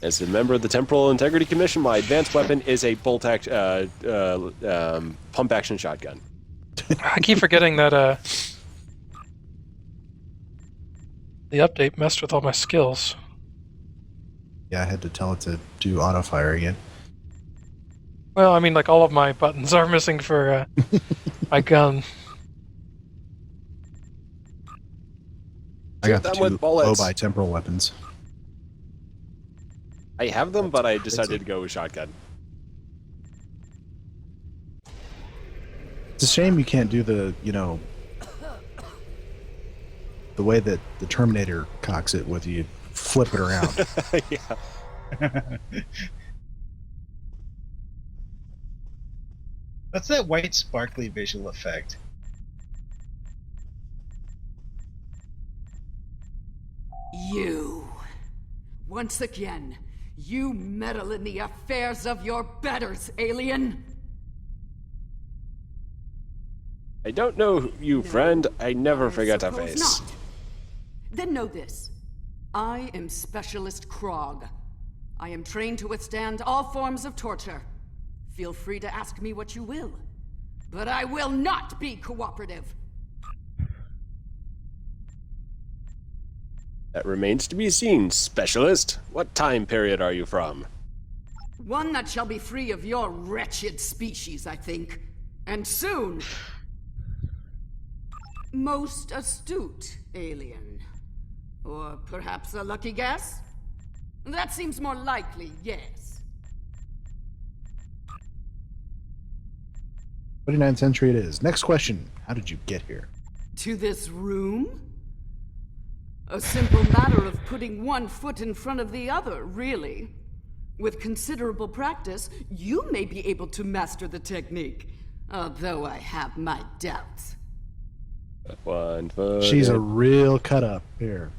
As a member of the Temporal Integrity Commission, my advanced weapon is a pump-action shotgun. I keep forgetting that the update messed with all my skills. Yeah, I had to tell it to do auto fire again. Well, I mean, like, all of my buttons are missing for my gun. I got them two with bullets. low-buy temporal weapons. I have them, but I decided to go with shotgun. It's a shame you can't do the, you know, the way that the Terminator cocks it with you flip it around. Yeah. What's that white sparkly visual effect? You. Once again, you meddle in the affairs of your betters, alien. I don't know you, friend. I never forget a Suppose face. not. Then know this. I am Specialist Krog. I am trained to withstand all forms of torture. Feel free to ask me what you will. But I will not be cooperative. That remains to be seen, Specialist. What time period are you from? One that shall be free of your wretched species, I think. And soon. Most astute alien. Or perhaps a lucky guess? That seems more likely, yes. 29th century it is. Next question. How did you get here? To this room? A simple matter of putting one foot in front of the other, really. With considerable practice, you may be able to master the technique. Although I have my doubts. Put one foot She's in, a real cut up here.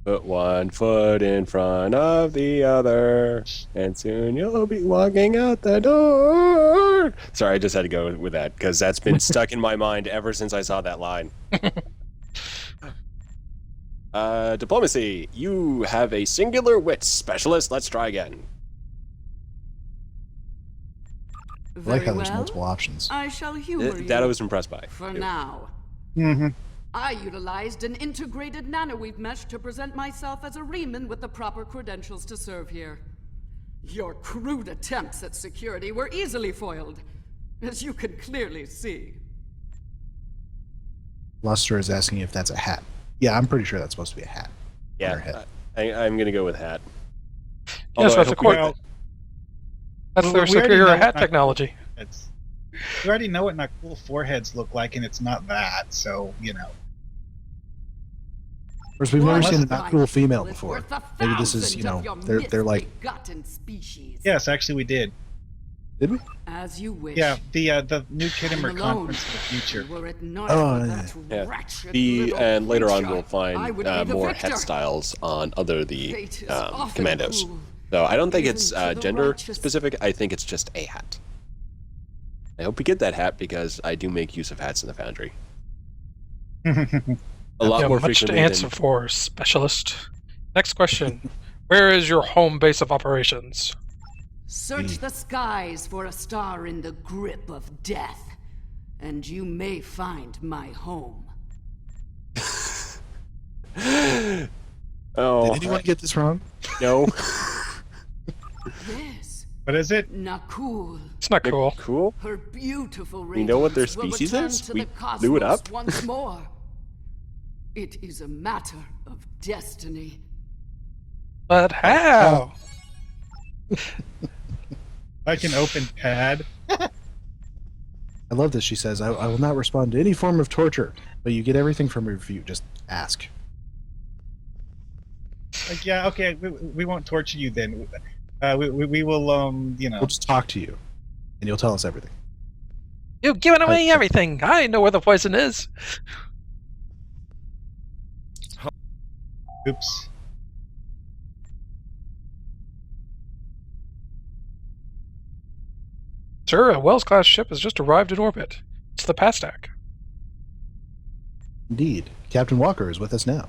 Put one foot in front of the other, and soon you'll be walking out the door. Sorry, I just had to go with that, because that's been stuck in my mind ever since I saw that line. Diplomacy. You have a singular wit, Specialist. Let's try again. I like how there's well. multiple options. I shall humor you. That I was impressed by. For now. Mm-hmm. I utilized an integrated nanoweave mesh to present myself as a Riemann with the proper credentials to serve here. Your crude attempts at security were easily foiled, as you can clearly see. Luster is asking if that's a hat. Yeah, I'm pretty sure that's supposed to be a hat. on her Yeah, head. I'm going to go with hat. Yes, Although I that's, hope of course, Well, that's well, their we already superior know hat not- technology. It's, we already know what cool foreheads look like, and it's not that, so, you know. Of course, we've never What seen a a not cool female is before. worth a Maybe this is, thousand you know, of your they're like, misbegotten species. Yes, actually we did. did we? As you wish. Yeah, the new Kittimer I'm alone. Conference of the Future. Were it not Oh, for yeah. that Yeah. wretched little And later on creature, we'll find I would be the more victor. het styles on other the Fate is often commandos. cruel. So I don't think Even it's to the gender righteous. specific. I think it's just a hat. I hope we get that hat because I do make use of hats in the Foundry. A lot Yeah, more much to frequently answer than for, Specialist. Next question. Where is your home base of operations? Search the skies for a star in the grip of death, and you may find my home. Oh, Did anyone get this wrong? no. Yes, What is it? Nakul. It's not cool. Cool. Her beautiful You know what their radiance will species return is? to We the blew it cosmos up. once more. It is a matter of destiny. But how? I can open pad. I love this. She says, I will not respond to any form of torture, but you get everything from a review. Just ask. Like, yeah, okay, we won't torture you then. We will, you know. We'll just talk to you, and you'll tell us everything. You've given away everything. I know where the poison is. Oops. Sir, a Wells-class ship has just arrived in orbit. It's the Pastak. Indeed. Captain Walker is with us now.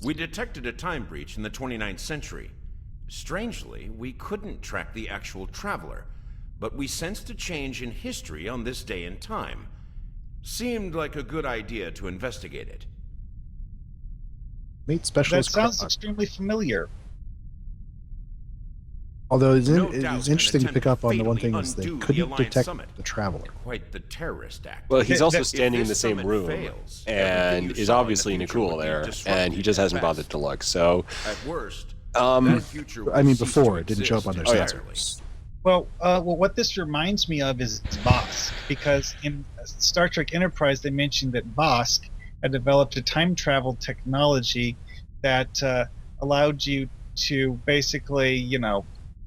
We detected a time breach in the 29th century. Strangely, we couldn't track the actual traveler, but we sensed a change in history on this day and time. Seemed like a good idea to investigate it. Meet That specialist. sounds Krog. extremely familiar. Although No it's doubt interesting an to pick up on the one thing attempt is to they fatally undo the couldn't Alliance detect summit. the traveler. Quite the terrorist act. Well, he's also If standing in the this same summit room, fails, and everything you is saw in the obviously future Nakul would be there, and disrupted he just at hasn't best. bothered to look. So, At worst, um, that future I mean, will cease before to it didn't show up on their exist sensors. entirely. Well, what this reminds me of is Vosk, because in Star Trek Enterprise they mentioned that Vosk had developed a time travel technology that allowed you to basically,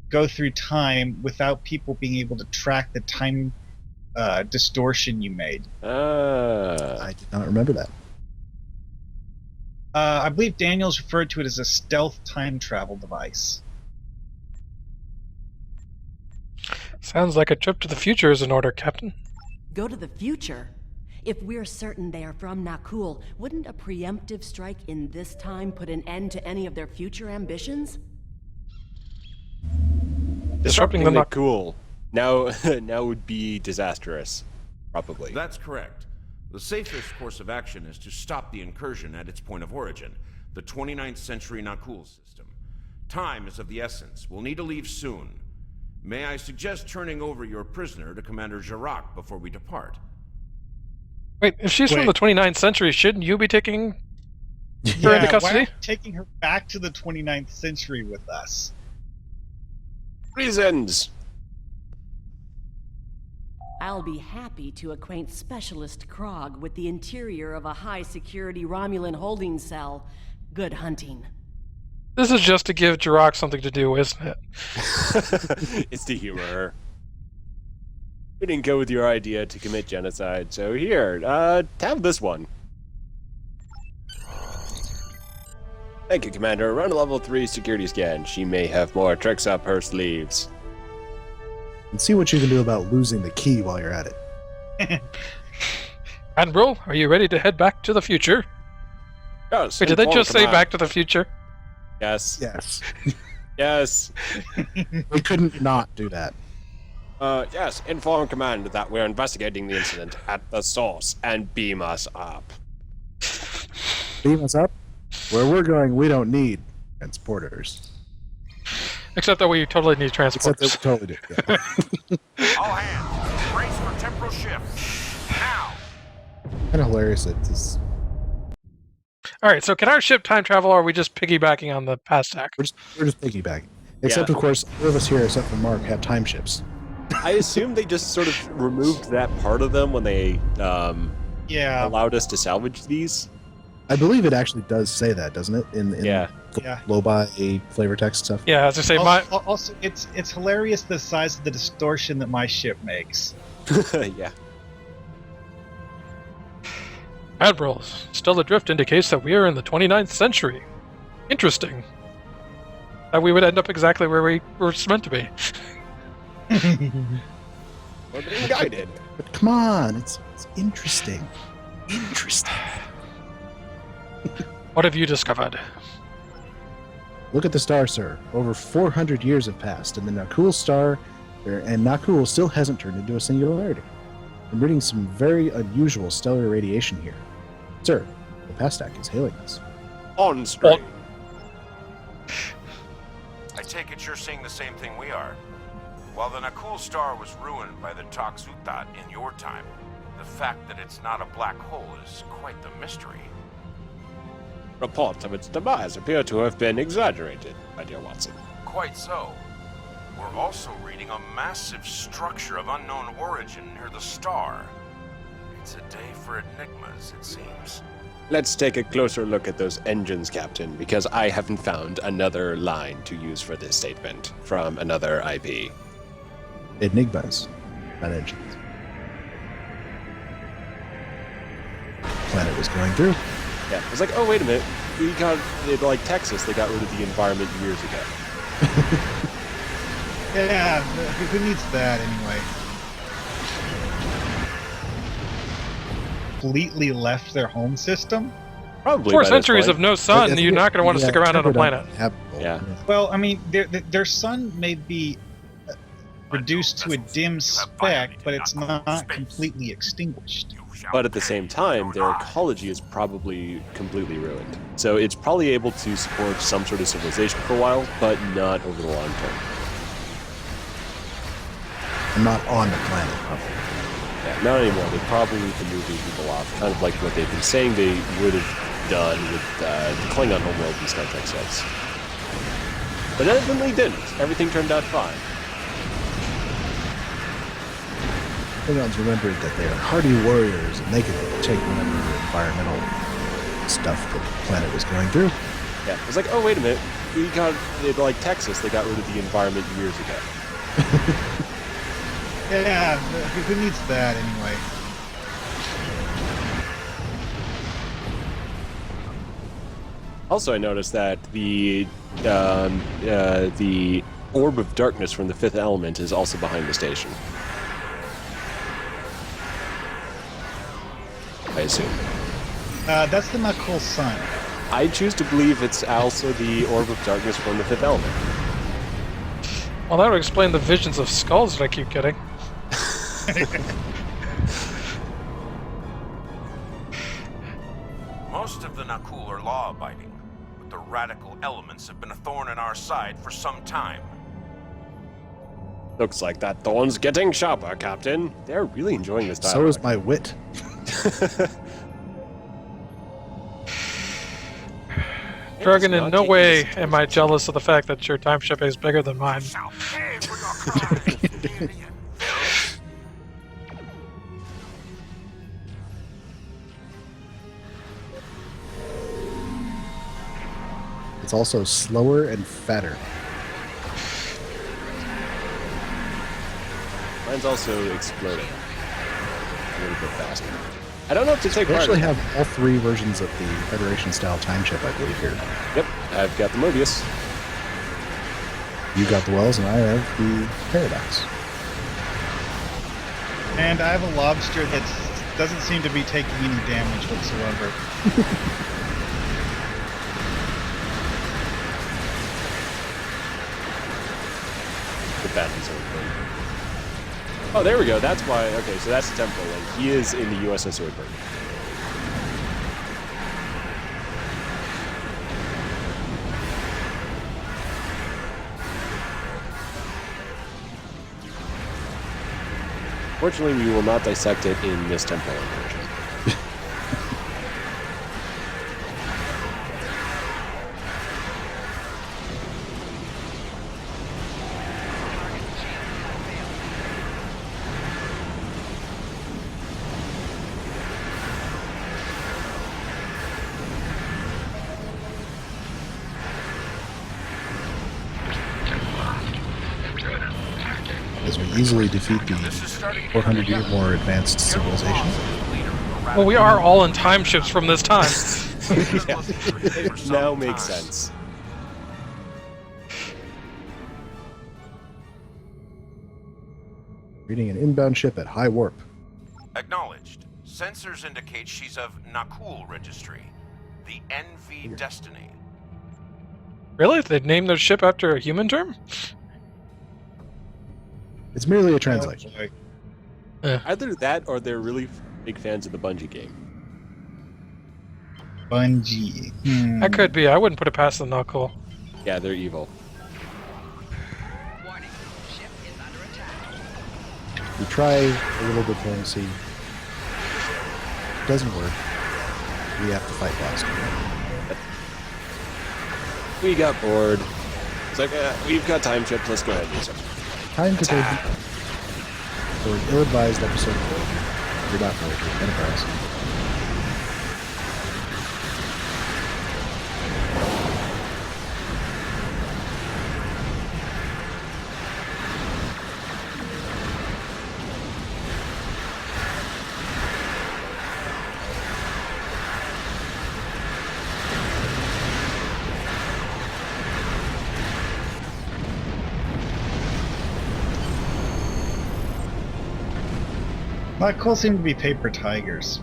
go through time without people being able to track the time distortion you made. I did not remember that. I believe Daniels referred to it as a stealth time travel device. Sounds like a trip to the future is in order, Captain. Go to the future? If we're certain they are from Nakul, wouldn't a preemptive strike in this time put an end to any of their future ambitions? disrupting the the Nak- cool now would be disastrous, probably. That's correct. The safest course of action is to stop the incursion at its point of origin, the 29th century Nakul system. Time is of the essence. We'll need to leave soon. May I suggest turning over your prisoner to Commander Jarak before we depart? Wait, if she's from Wait. the 29th century, shouldn't you be taking her into Why are custody? we taking her back to the 29th century with us? Reasons. I'll be happy to acquaint Specialist Krog with the interior of a high-security Romulan holding cell. Good hunting. This is just to give Jirok something to do, isn't it? It's to humor her. We didn't go with your idea to commit genocide, so here, have this one. Thank you, Commander. Run a level 3 security scan. She may have more tricks up her sleeves. And see what you can do about losing the key while you're at it. Admiral, are you ready to head back to the future? Yes. Wait, did they inform just say command. back to the future? Yes. Yes. Yes. We couldn't not do that. Yes. Inform command that we're investigating the incident at the source and beam us up. Beam us up. Where we're going, we don't need transporters. Except that we totally need Except transporters. that we totally do. Yeah. All hands, brace for temporal shift. Now! Kind of hilarious that this. All right, so can our ship time travel, or are we just piggybacking on the past stack? We're just piggybacking. Except, Yeah. of course, all of us here, except for Mark, have time ships. I assume they just sort of removed that part of them when they Yeah. allowed us to salvage these. I believe it actually does say that, doesn't it? In Yeah. Yeah. low-buy flavor text stuff. Yeah, as I say, my Also, it's hilarious the size of the distortion that my ship makes. Yeah. Admiral, still adrift indicates that we are in the 29th century. Interesting. That we would end up exactly where we were meant to be. We're being guided. But come on, it's interesting. Interesting. What have you discovered? Look at the star, sir. Over 400 years have passed, and the Nakul star, and Nakul still hasn't turned into a singularity. I'm reading some very unusual stellar radiation here. Sir, the past stack is hailing us. On stream. I take it you're seeing the same thing we are. While the Nakul star was ruined by the Toxutat in your time, the fact that it's not a black hole is quite the mystery. Reports of its demise appear to have been exaggerated, my dear Watson. Quite so. We're also reading a massive structure of unknown origin near the star. It's a day for enigmas, it seems. Let's take a closer look at those engines, Captain, because I haven't found another line to use for this statement from another IP. Enigmas, not engines. Planet was going through. Yeah, I was like, oh, wait a minute. We got, like Texas, they got rid of the environment years ago. Yeah, who needs that anyway? Completely left their home system? Probably 4 by this centuries point. of no sun, you're not going to want to stick around on a planet. Yeah. Well, I mean, their sun may be reduced to a dim speck, but it's not completely extinguished. But at the same time, their ecology is probably completely ruined. So it's probably able to support some sort of civilization for a while, but not over the long term. And not on the planet. Yeah, not anymore. They probably need to move these people off, kind of like what they've been saying they would have done with the Klingon homeworld in Star Trek sets. But evidently didn't. Everything turned out fine. Klingons remembered that they are hardy warriors and they could take whatever environmental stuff the planet was going through. Yeah, it's like, oh, wait a minute. We got, like Texas, they got rid of the environment years ago. Yeah, who needs that anyway? Also, I noticed that the orb of darkness from the fifth element is also behind the station. I assume. That's the Nakul sun. I choose to believe it's also the orb of darkness from the fifth element. Well, that would explain the visions of skulls that I keep getting. Most of the Nakul are law-abiding, but the radical elements have been a thorn in our side for some time. Looks like that thorn's getting sharper, Captain. They're really enjoying this dialogue. So is my wit. Dragon, in no way am I jealous of the fact that your time ship is bigger than mine. It's also slower and fatter. Mine's also exploding a little bit faster. I don't know if to take We part. actually have all 3 versions of the Federation-style time chip, I believe, here. Yep, I've got the Mobius. You got the Wells, and I have the Paradox. And I have a lobster that doesn't seem to be taking any damage whatsoever. The batteries are important. Oh, there we go. That's why. Okay, so that's the Temporal Link. He is in the USS Oidberg. Fortunately, we will not dissect it in this Temporal Link version. As we easily defeat the 400-year more advanced civilization. Well, we are all in time ships from this time. Yeah. It now makes sense. Reading an inbound ship at high warp. Acknowledged. Sensors indicate she's of Nakul registry. The NV Destiny. Really? They named their ship after a human term? It's merely a translation. Either that or they're really big fans of the Bungie game. Bungie. That could be. I wouldn't put it past them, not cool. Yeah, they're evil. We try a little diplomacy. It doesn't work. We have to fight boss. We got bored. It's like, we've got time chips, let's go ahead and do something. Time to go for an ill-advised episode of Voyager. You're not Voyager, Enterprise. My calls seem to be paper tigers.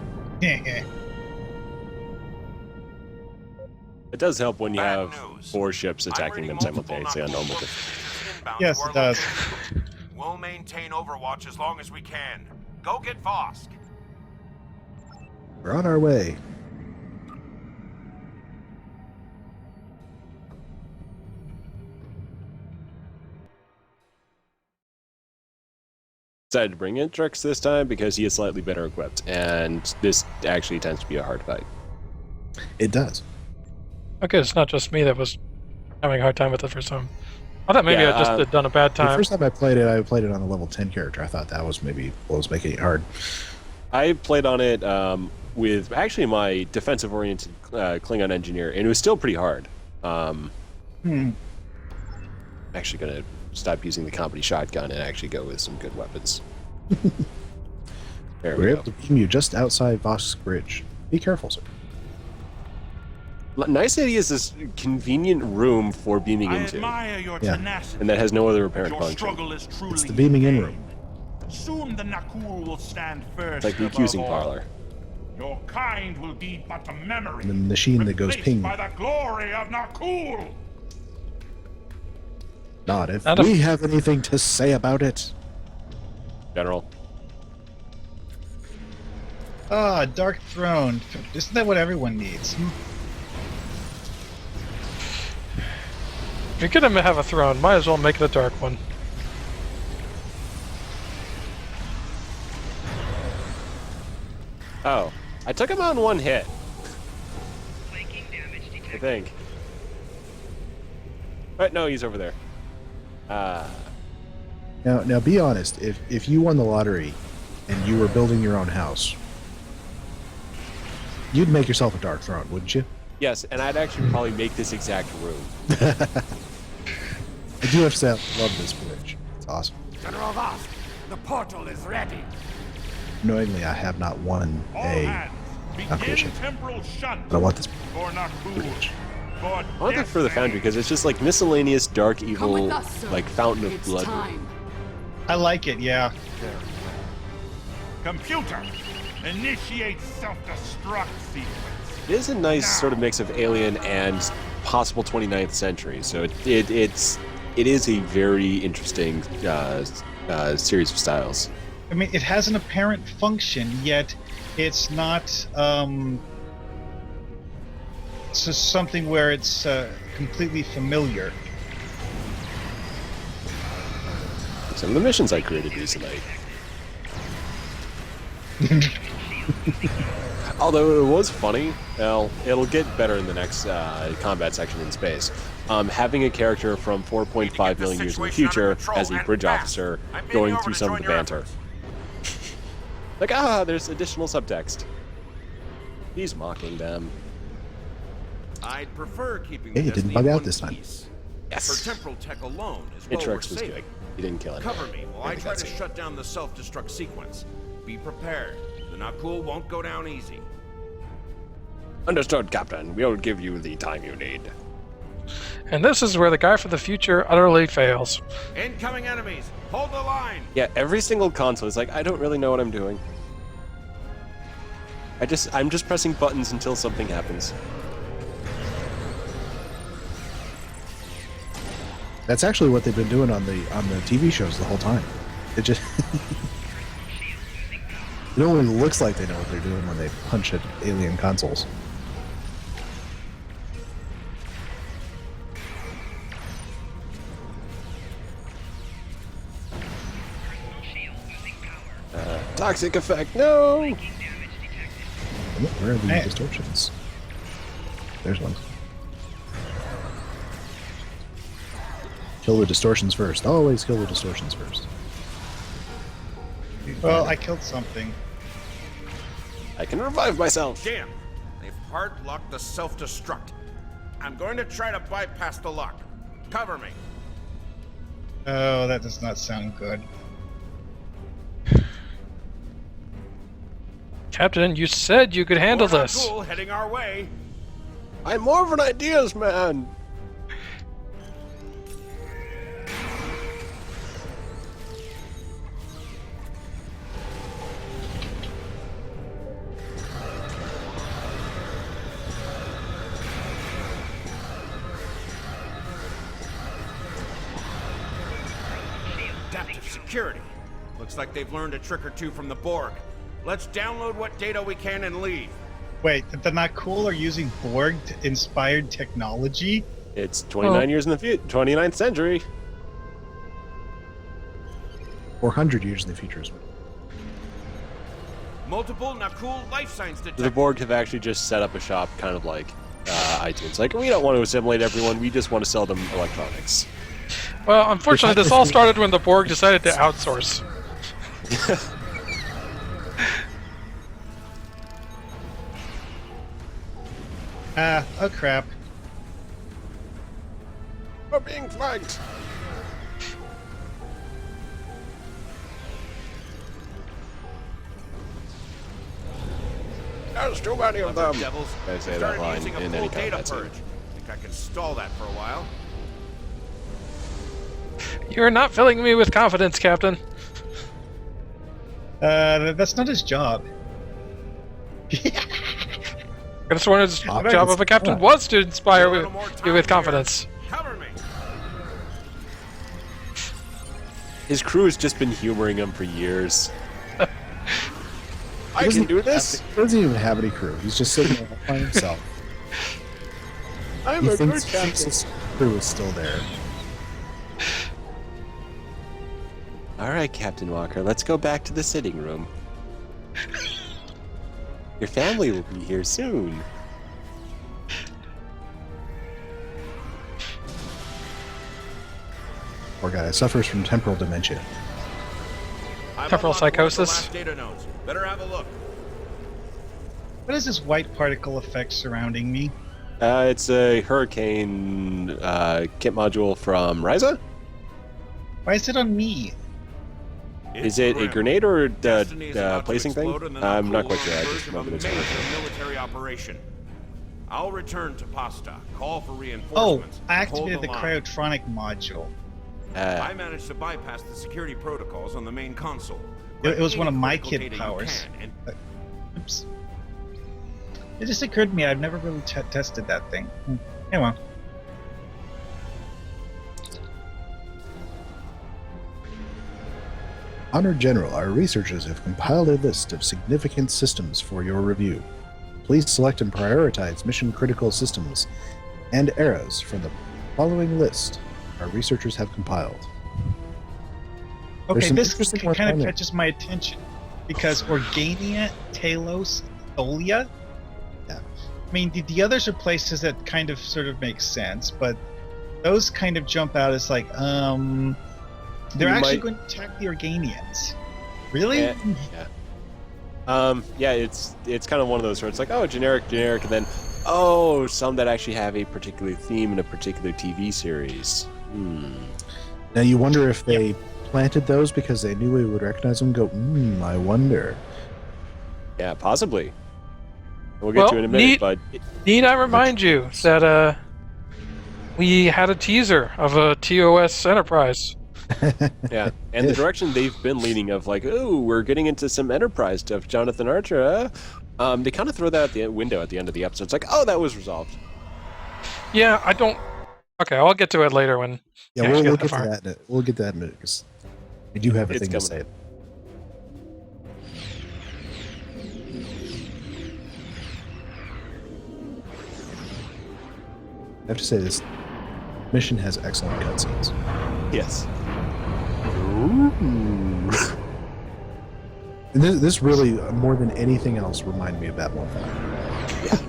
It does help when you have 4 ships attacking them simultaneously on normal difficulty. Yes, it does. We'll maintain Overwatch as long as we can. Go get Vosk. We're on our way. Decided to bring in Trix this time because he is slightly better equipped, and this actually tends to be a hard fight. It does. Okay, it's not just me that was having a hard time with it for some. I thought maybe I just had done a bad time. The first time I played it on a level 10 character. I thought that was maybe what was making it hard. I played on it with actually my defensive-oriented Klingon engineer, and it was still pretty hard. I'm actually going to stop using the company shotgun and actually go with some good weapons. There we We're go. able to beam you just outside Vosk Bridge. Be careful, sir. Nice idea is this convenient room for beaming into. And that has no other apparent function. It's the beaming in room. Soon the Nakul will stand first. It's like the accusing parlor. Your kind will be but a memory. The machine that goes ping. By the glory of Nakul. Not if we have anything to say about it. General. Ah, Dark Throne. Isn't that what everyone needs? If you're gonna have a throne, might as well make it a dark one. Oh, I took him out in one hit. I think. But no, he's over there. Now be honest. If you won the lottery and you were building your own house, you'd make yourself a Dark Throne, wouldn't you? Yes, and I'd actually probably make this exact room. I do have to say, I love this bridge. It's awesome. General Vosk, the portal is ready. Annoyingly, I have not won a cool ship. Temporal shunt. But I want this For Nakul. I want that for the Foundry because it's just like miscellaneous dark evil, like fountain of blood. I like it, yeah. Computer, initiate self-destruct sequence. It is a nice sort of mix of alien and possible 29th century, so it is a very interesting series of styles. I mean, it has an apparent function, yet it's not something where it's completely familiar. Some of the missions I created recently. Although it was funny, well, it'll get better in the next combat section in space. Having a character from 4.5 million years in the future as a bridge officer going through some of the banter. Like, there's additional subtext. He's mocking them. I'd prefer keeping Hey, you didn't bug out this time. Yes. For temporal tech alone is It well Trix worth was saving. good. He didn't kill anyone. Cover me while I try to shut down the self-destruct sequence. Be prepared. The Nakul won't go down easy. Understood, Captain. We'll give you the time you need. And this is where the guy from the future utterly fails. Incoming enemies! Hold the line! Yeah, every single console is like, I don't really know what I'm doing. I'm just pressing buttons until something happens. That's actually what they've been doing on the TV shows the whole time. It just it only looks like they know what they're doing when they punch at alien consoles. Toxic effect, no! Where are the distortions? There's one. Kill the distortions first. Always kill the distortions first. Well, I killed something. I can revive myself. Damn! They've hard-locked the self-destruct. I'm going to try to bypass the lock. Cover me. Oh, that does not sound good. Captain, you said you could handle this. Nakul heading our way. I'm more of an ideas man. security. Looks like they've learned a trick or two from the Borg. Let's download what data we can and leave. Wait, the not cool are using Borg-inspired technology? It's 29 years in the 29th century. 400 years in the future. Multiple Nakul life signs detected. The Borg have actually just set up a shop, kind of like iTunes. Like, we don't want to assimilate everyone, we just want to sell them electronics. Well, unfortunately, this all started when the Borg decided to outsource. Oh crap. We're being flanked. There's too many of them. Devils I say that started line using a in full any data combat scene. purge. Think I can stall that for a while. You're not filling me with confidence, Captain. That's not his job. I could have sworn his job of a captain was to inspire you with confidence. Cover me. His crew has just been humoring him for years. I can do this. He doesn't even have any crew. He's just sitting there by himself. I'm He a good thinks captain. his crew is still there. All right, Captain Walker, let's go back to the sitting room. Your family will be here soon. Poor guy suffers from temporal dementia. Temporal psychosis. Last data nodes. Better have a look. What is this white particle effect surrounding me? It's a hurricane kit module from Ryza. Why is it on me? Is it a grenade or a placing thing? I'm not quite sure. I just remember this one. Military operation. I'll return to Pasta. Call for Oh, reinforcements. I Hold activated the line. cryotronic module. I managed to bypass the security protocols on the main console. It was Grab one of any my critical kid data you powers. can and Oops. It just occurred to me I've never really tested that thing. Anyway. Honored General, our researchers have compiled a list of significant systems for your review. Please select and prioritize mission-critical systems and eras from the following list our researchers have compiled. There's Okay, some this interesting kind ones of on there. catches my attention because Organia, Talos, Tholia. Yeah. I mean, the others are places that kind of sort of make sense, but those kind of jump out as like, they're You actually might- going to attack the Organians. Really? Yeah, it's kind of one of those where it's like, oh, generic, and then, oh, some that actually have a particular theme in a particular TV series. Now you wonder if they planted those because they knew we would recognize them and go, I wonder. Yeah, possibly. We'll get to it in a minute, but Need I remind you that we had a teaser of a TOS Enterprise. yeah, and the direction they've been leaning of like, oh, we're getting into some Enterprise stuff, Jonathan Archer. They kind of throw that at the window at the end of the episode. It's like, oh, that was resolved. Yeah, I don't. Okay, I'll get to it later when. Yeah, we'll get to that. We'll get to that in a minute because I do have a It's thing to coming. say. I have to say this mission has excellent cutscenes. Yes. And this really, more than anything else, reminded me of Babylon 5.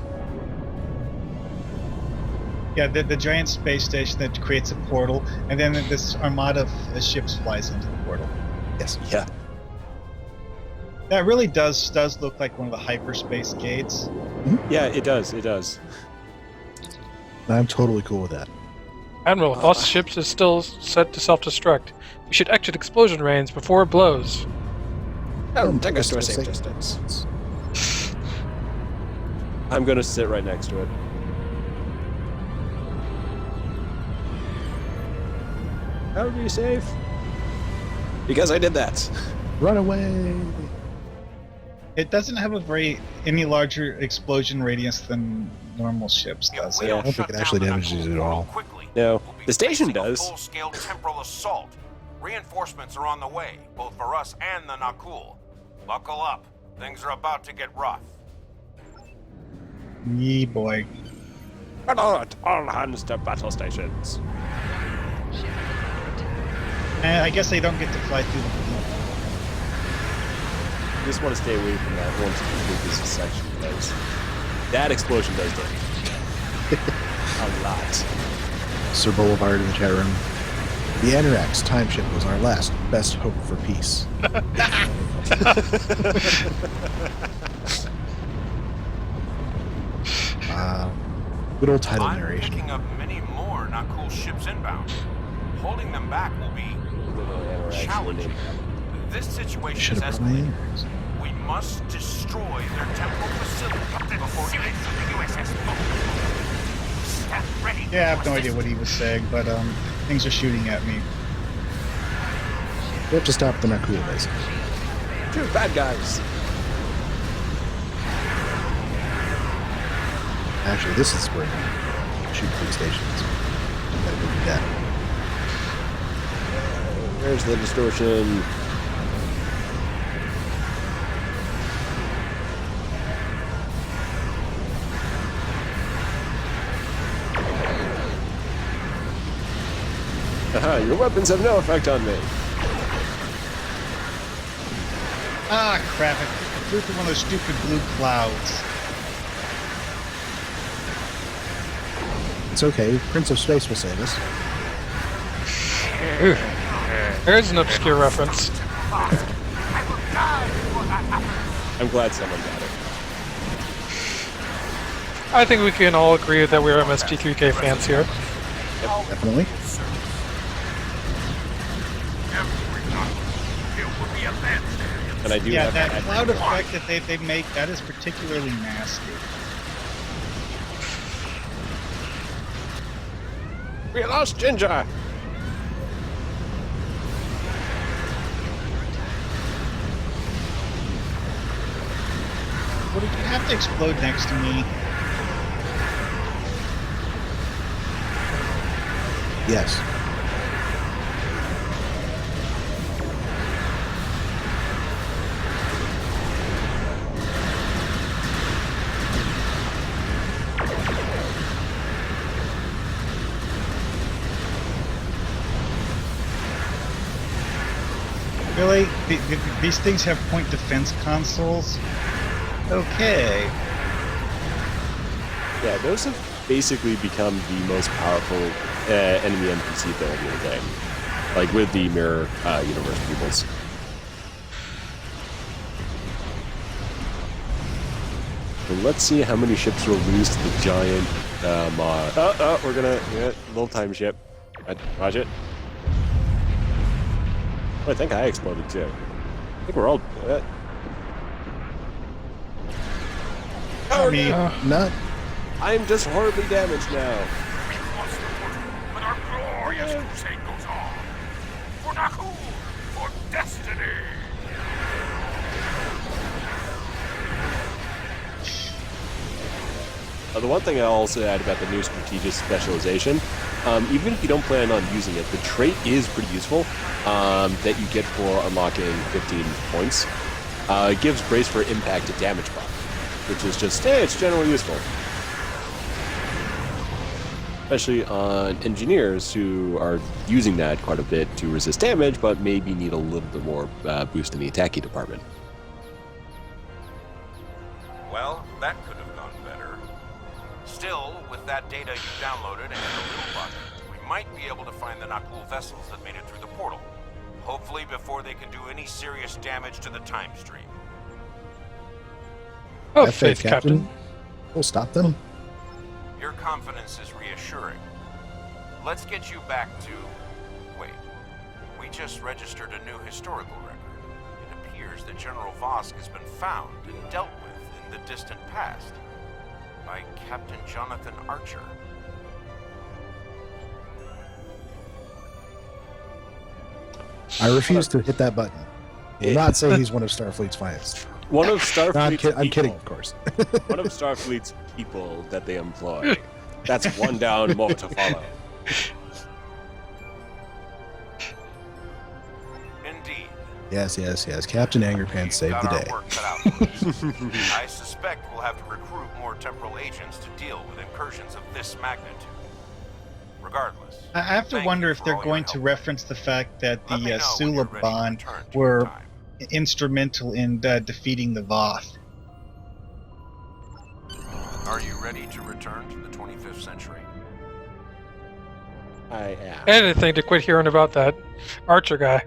Yeah, the giant space station that creates a portal, and then this armada of ships flies into the portal. Yes. Yeah. That really does look like one of the hyperspace gates. Yeah, it does. It does. I'm totally cool with that. Admiral, boss ships is still set to self-destruct. We should exit explosion range before it blows. Oh, take us to a safe distance. I'm gonna sit right next to it. How are you safe? Because I did that. Run away! It doesn't have any larger explosion radius than normal ships, does it? I don't think it actually damages it at all. No, the station does. Full-scale temporal assault. Reinforcements are on the way, both for us and the Nakul. Buckle up. Things are about to get rough. Yee boy. Alert! All hands to battle stations. I guess they don't get to fly through the You just want to stay away from that once you complete this section, because that explosion does damage. A lot. Sir Boulevard in the chat room. The Anorak's time ship was our last best hope for peace. Good old title narration. I'm picking up many more Nakul ships inbound. Holding them back will be challenging. This situation is escalating. We must destroy their temporal facility before the USS. Stand ready. Yeah, I have no idea what he was saying, but things are shooting at me. We have to stop the Nakul, basically. Two bad guys. Actually, this is where we shoot three stations. Gotta go do that. There's the distortion. Haha, your weapons have no effect on me. Ah, crap. I flew through one of those stupid blue clouds. It's okay. Prince of Space will save us. Ooh. There's an obscure reference. I'm glad someone got it. I think we can all agree that we're MST3K fans here. Yep, definitely. And I do yeah, have that cloud effect that they make, that is particularly nasty. We lost Ginger! Well, did you have to explode next to me? Yes. Really? These things have point defense consoles? Okay. Yeah, those have basically become the most powerful enemy NPC ability in the game. Like with the Mirror Universe peoples. So let's see how many ships will lose to the giant mod. Oh, we're gonna little time ship. Watch it. Oh, I think I exploded too. I think we're all. I mean, not. I'm just horribly damaged now. But our glorious crusade goes on. For Nakul, for destiny. The one thing I'll also add about the new strategic specialization, even if you don't plan on using it, the trait is pretty useful that you get for unlocking 15 points. It gives brace for impact to damage buff, which is just, it's generally useful. Especially on engineers who are using that quite a bit to resist damage, but maybe need a little bit more boost in the attacking department. Well, that could have gone better. Still, with that data you downloaded and a little luck, we might be able to find the Nakul vessels that made it through the portal. Hopefully before they can do any serious damage to the time stream. Oh, Have faith, Captain. We'll stop them. Your confidence is reassuring. Let's get you back to... Wait. We just registered a new historical record. It appears that General Vosk has been found and dealt with in the distant past by Captain Jonathan Archer. I refuse to hit that button. I will not say he's one of Starfleet's finest. One of Starfleet's I'm kidding, of course. One of Starfleet's people that they employ. That's one down, more to follow. Yes. Captain Angerpants saved the day. Work cut out for us. I suspect we'll have to recruit more temporal agents to deal with incursions of this magnitude. Regardless, I have to wonder if they're going to reference the fact that the Suliban were instrumental in defeating the Voth. Are you ready to return to the 25th century? I am. Anything to quit hearing about that Archer guy.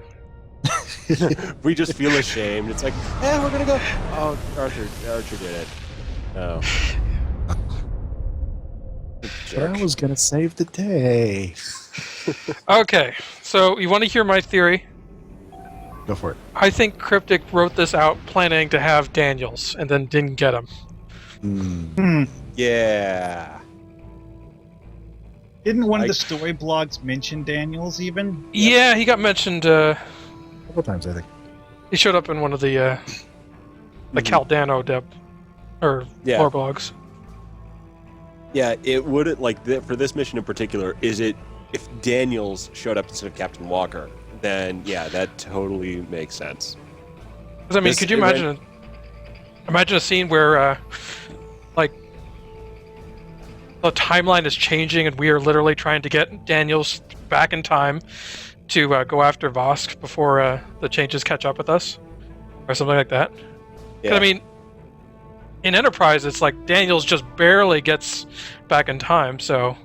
We just feel ashamed. It's like, we're gonna go. Oh, Archer did it. Oh. But I was gonna save the day. Okay, so you want to hear my theory? Go for it. I think Cryptic wrote this out planning to have Daniels and then didn't get him. Yeah. Didn't one of the story blogs mention Daniels even? Yeah, he got mentioned. A couple times, I think. He showed up in one of the Caldano lore blogs. Yeah, it would for this mission in particular. If Daniels showed up instead of Captain Walker, then yeah, that totally makes sense. Because I mean, could you imagine a scene where the timeline is changing and we are literally trying to get Daniels back in time to go after Vosk before the changes catch up with us, or something like that. Yeah. I mean, in Enterprise, it's like Daniels just barely gets back in time, so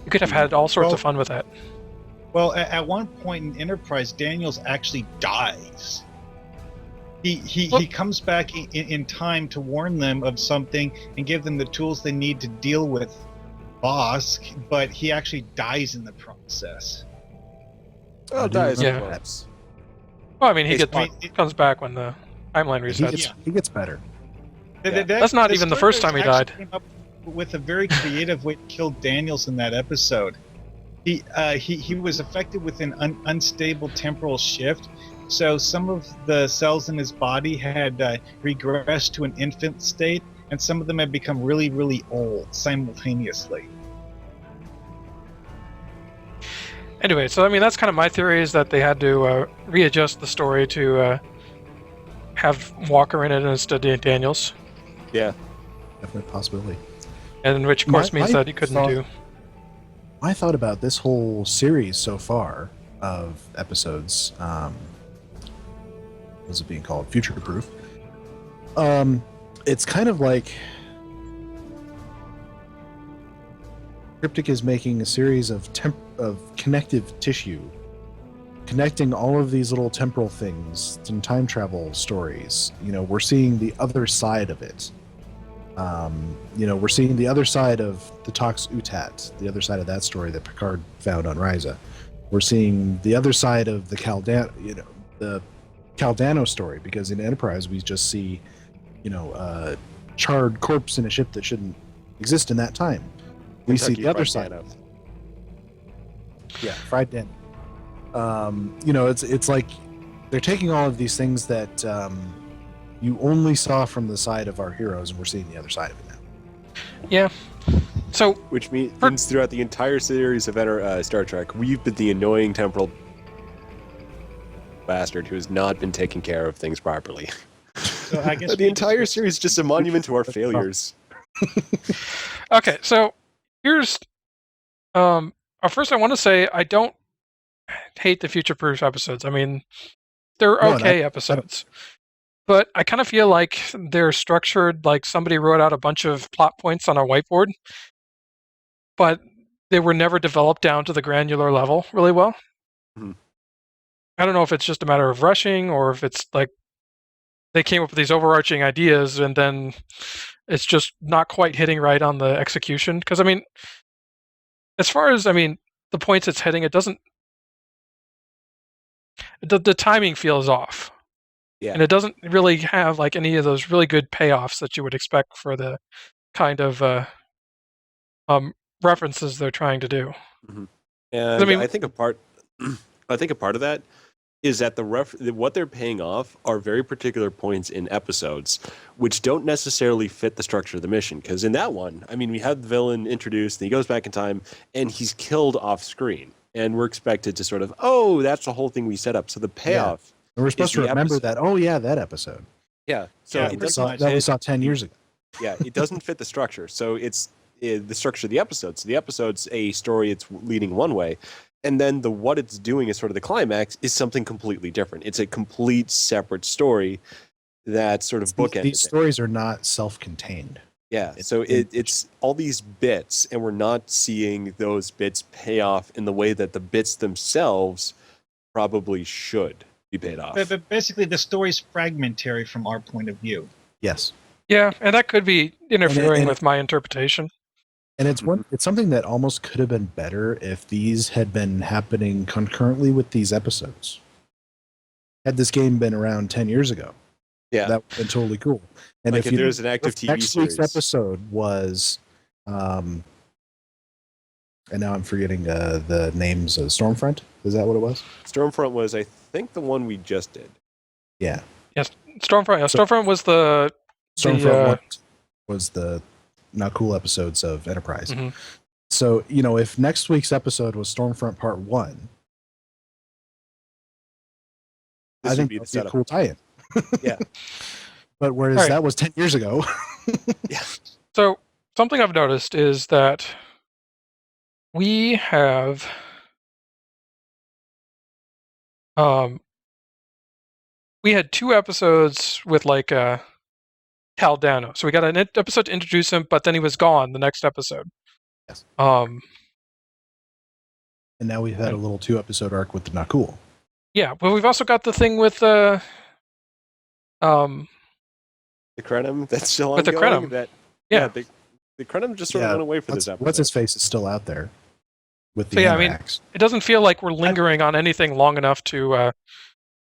you could have had all sorts of fun with that. Well, at one point in Enterprise, Daniels actually dies. He comes back in time to warn them of something and give them the tools they need to deal with Vosk, but he actually dies in the process. Oh, dies. Yeah. Well, I mean, he comes back when the timeline resets. He gets better. That's not even the first time he died. Came up with a very creative way to kill Daniels in that episode. He was affected with an unstable temporal shift, so some of the cells in his body had regressed to an infant state, and some of them had become really, really old simultaneously. Anyway, so I mean, that's kind of my theory, is that they had to readjust the story to have Walker in it instead of Daniels. Yeah. Definite possibility. And which, of course, means that he couldn't do... My thought about this whole series so far of episodes, what's it being called? Future Proof. It's kind of like Cryptic is making a series of connective tissue, connecting all of these little temporal things and time travel stories. You know, we're seeing the other side of it. We're seeing the other side of the Tox Utat, the other side of that story that Picard found on Risa. We're seeing the other side of the the Caldano story, because in Enterprise we just see, a charred corpse in a ship that shouldn't exist in that time. We see the other side of it. Yeah, fried Dan. It's like they're taking all of these things that you only saw from the side of our heroes, and we're seeing the other side of it now. Yeah. So, which means throughout the entire series of Star Trek, we've been the annoying temporal bastard who has not been taking care of things properly. So I guess the entire series is just a monument to our failures. Okay, so here's first I want to say I don't hate the Future Proof episodes. I mean, they're okay episodes. But I kind of feel like they're structured like somebody wrote out a bunch of plot points on a whiteboard, but they were never developed down to the granular level really well. Mm-hmm. I don't know if it's just a matter of rushing, or if it's like they came up with these overarching ideas and then it's just not quite hitting right on the execution. Because, I mean, as far as, the points it's hitting, it doesn't... The timing feels off. Yeah. And it doesn't really have like any of those really good payoffs that you would expect for the kind of references they're trying to do. Mm-hmm. And I think a part of that is that what they're paying off are very particular points in episodes, which don't necessarily fit the structure of the mission. Because in that one, we had the villain introduced, and he goes back in time, and he's killed off screen, and we're expected to sort of, that's the whole thing we set up. So the payoff And we're supposed to remember that. Oh yeah, that episode. Yeah. So Yeah, it pretty doesn't much. That we fit- saw 10 years ago. yeah, it doesn't fit the structure. So it's the structure of the episode. So the episode's a story, it's leading one way, and then what it's doing is sort of the climax is something completely different. It's a complete separate story that's sort of bookended. These stories are not self-contained. Yeah, so it's all these bits, and we're not seeing those bits pay off in the way that the bits themselves probably should be paid off. But basically, the story's fragmentary from our point of view. Yes. Yeah, and that could be interfering and with my interpretation. And it's something that almost could have been better if these had been happening concurrently with these episodes. Had this game been around 10 years ago, that would have been totally cool. And Like if there's an active TV next week's series. episode was, and now I'm forgetting the names of Stormfront. Is that what it was? Stormfront was, I think, the one we just did. Yeah. Yes, Stormfront. Yeah, Stormfront was the Stormfront was the not cool episodes of Enterprise. Mhm. So, if next week's episode was Stormfront Part 1, This I would think be that the would be a cool tie-in. Yeah. But whereas All right. that was 10 years ago. So something I've noticed is that we have we had 2 episodes with like Caldano. So we got an episode to introduce him, but then he was gone the next episode. Yes. Um, And now we've had a little 2-episode arc with the not cool. yeah, but we've also got the thing with The Krenim that's still With the ongoing. Krenim. Yeah. The Krenim just sort of went away for this episode. What's his face is still out there with the So yeah, I mean, Anarax. it doesn't feel like we're lingering on anything long enough to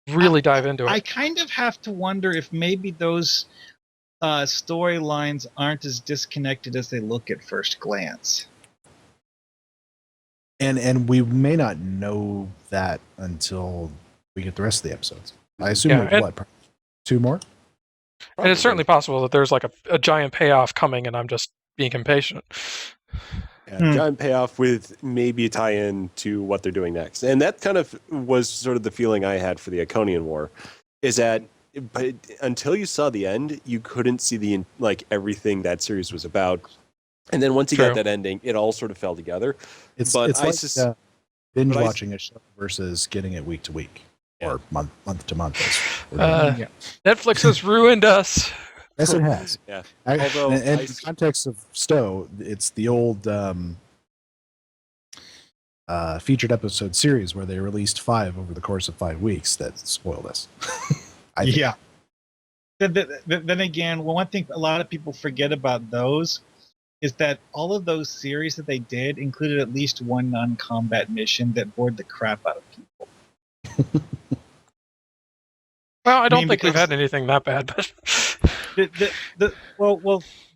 really dive into it. I kind of have to wonder if maybe those storylines aren't as disconnected as they look at first glance. And we may not know that until we get the rest of the episodes. I assume Yeah, we have and- what, 2 more? And it's certainly possible that there's like a giant payoff coming, and I'm just being impatient. Yeah, giant payoff with maybe a tie-in to what they're doing next. And that kind of was sort of the feeling I had for the Iconian War, is that but until you saw the end, you couldn't see everything that series was about. And then once you got that ending, it all sort of fell together. It's but like binge watching a show versus getting it week to week or month to month. Netflix has ruined us. Yes, it has. Yeah. Although, in the context of Stowe, it's the old featured episode series where they released 5 over the course of 5 weeks that spoiled us. Yeah. Then again, one thing a lot of people forget about those is that all of those series that they did included at least one non-combat mission that bored the crap out of people. Well, I don't think we've had anything that bad, but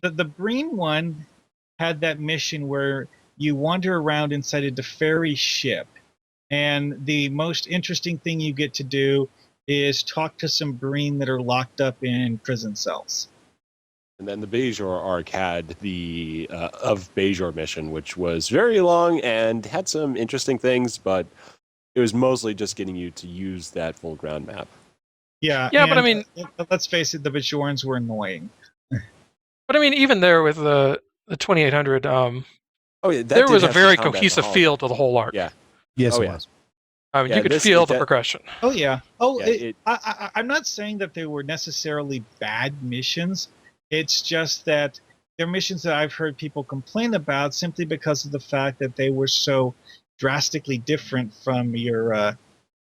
the Breen one had that mission where you wander around inside a Deferi ship, and the most interesting thing you get to do is talk to some Breen that are locked up in prison cells. And then the Bajor arc had the of Bajor mission, which was very long and had some interesting things, but it was mostly just getting you to use that full ground map. Yeah, but I mean, let's face it, the Bajorans were annoying. But I mean, even there with the 2800, that there did was a have some very combat cohesive behind feel to the whole arc. Yeah. Yes, Oh, it yeah. was. I mean, Yeah, you could this- feel it- the that- progression. Oh yeah. Oh, Yeah, I'm not saying that they were necessarily bad missions. It's just that they're missions that I've heard people complain about simply because of the fact that they were so drastically different from your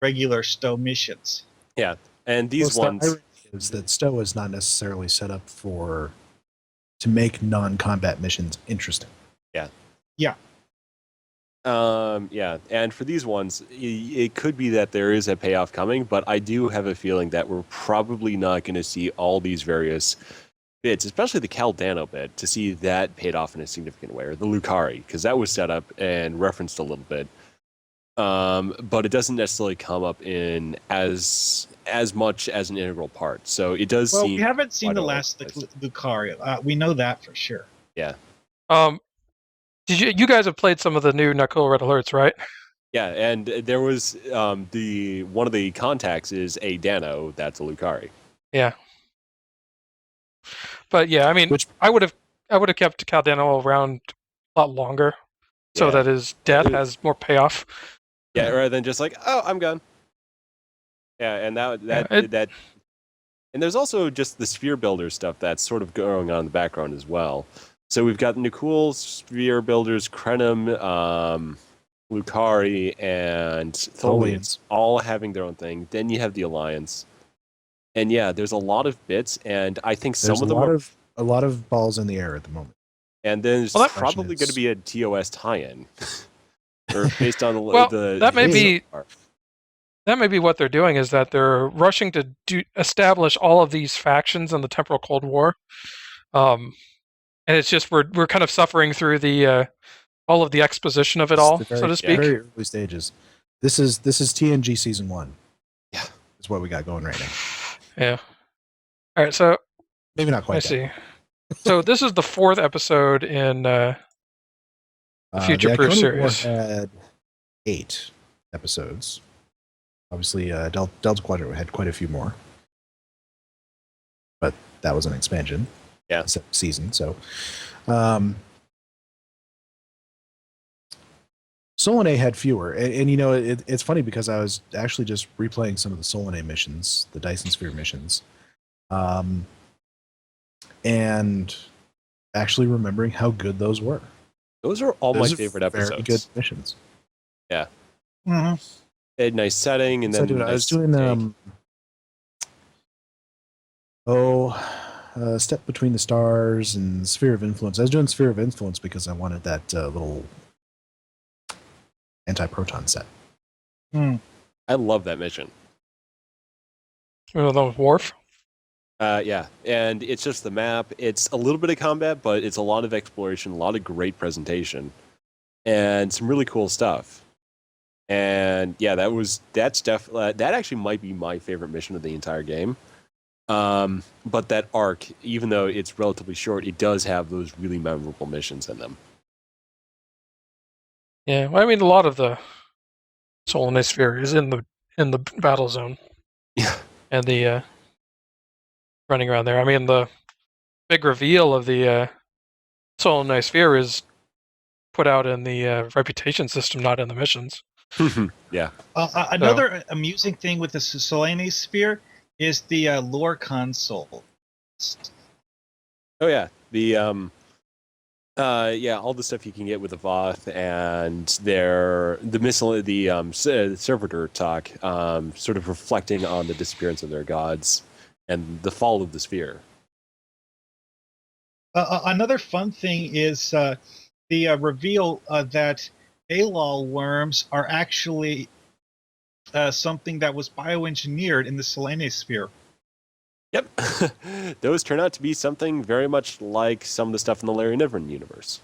regular Stowe missions. Yeah, and these The ones irony is that Stowe is not necessarily set up to make non-combat missions interesting. Yeah. Yeah. Yeah, and for these ones, it could be that there is a payoff coming, but I do have a feeling that we're probably not going to see all these various bits, especially the Caldano bit, to see that paid off in a significant way, or the Lucari, because that was set up and referenced a little bit. But it doesn't necessarily come up in as much as an integral part. So it does Well, seem... we haven't seen quite the all over last the place. Lucaria. We know that for sure. Yeah. Did you guys have played some of the new Nakul Red Alerts, right? Yeah, and there was one of the contacts is a Dano that's a Lucari. Yeah. But yeah, I mean, I would have kept Caldano around a lot longer, so that his death has more payoff. Yeah, rather than just like, oh, I'm gone. Yeah, and that. And there's also just the sphere builder stuff that's sort of going on in the background as well. So we've got Nikul, sphere builders, Krenim, Lucari, and Tholians all having their own thing. Then you have the Alliance. And yeah, there's a lot of bits, and I think some of them are a lot of balls in the air at the moment. And then there's probably going to be a TOS tie-in, or based on that may be what they're doing, is that they're rushing to establish all of these factions in the Temporal Cold War, and it's just we're kind of suffering through the all of the exposition of it all, so to speak. Very early stages. This is TNG season 1. Yeah, is what we got going right now. Yeah. All right, so maybe not quite. I see. So this is the 4th episode in the Future Proof series. Had 8 episodes. Obviously, Delta Quadrant had quite a few more, but that was an expansion. Yeah, season. So, Solanae had fewer, and you know it's funny because I was actually just replaying some of the Solanae missions, the Dyson Sphere missions, and actually remembering how good those were. Those are all my favorite episodes. Very good missions. Yeah. Mm-hmm. They had nice setting, and then I was doing Step Between the Stars and Sphere of Influence. I was doing Sphere of Influence because I wanted that little anti-proton set. I love that mission. Oh, that was Worf? Yeah, and it's just the map. It's a little bit of combat, but it's a lot of exploration, a lot of great presentation, and some really cool stuff. And yeah, that actually might be my favorite mission of the entire game. But that arc, even though it's relatively short, it does have those really memorable missions in them. Yeah, well, I mean, a lot of the Solanae Sphere is in the battle zone. Yeah, and the running around there. I mean, the big reveal of the Solanae Sphere is put out in the reputation system, not in the missions. Yeah. Another amusing thing with the Solanae Sphere is the lore console. Oh yeah, the all the stuff you can get with the Voth and the servitor talk, sort of reflecting on the disappearance of their gods and the fall of the sphere. Another fun thing is the reveal that Alol worms are actually something that was bioengineered in the Solanae Sphere. Yep. Those turn out to be something very much like some of the stuff in the Larry Niven universe.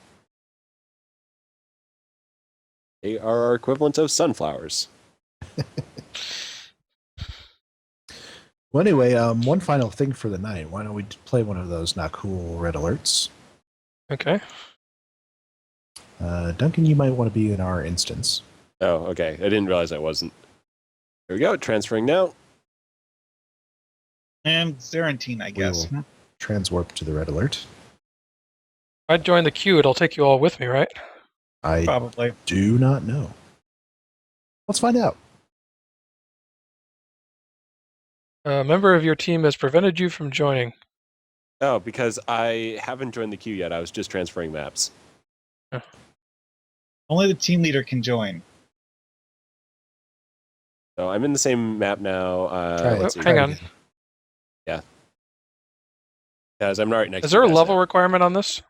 They are our equivalent of sunflowers. Well, anyway, one final thing for the night. Why don't we play one of those not cool red alerts? Okay. Duncan, you might want to be in our instance. Oh, okay. I didn't realize I wasn't. Here we go. Transferring now. And Zarantine, I guess. Transwarp to the red alert. If I join the queue, it'll take you all with me, right? I probably do not know. Let's find out. A member of your team has prevented you from joining. Oh, because I haven't joined the queue yet. I was just transferring maps. Only the team leader can join. So I'm in the same map now. Let's see. Hang on. Yeah. Because I'm right next to Is there a level requirement on this?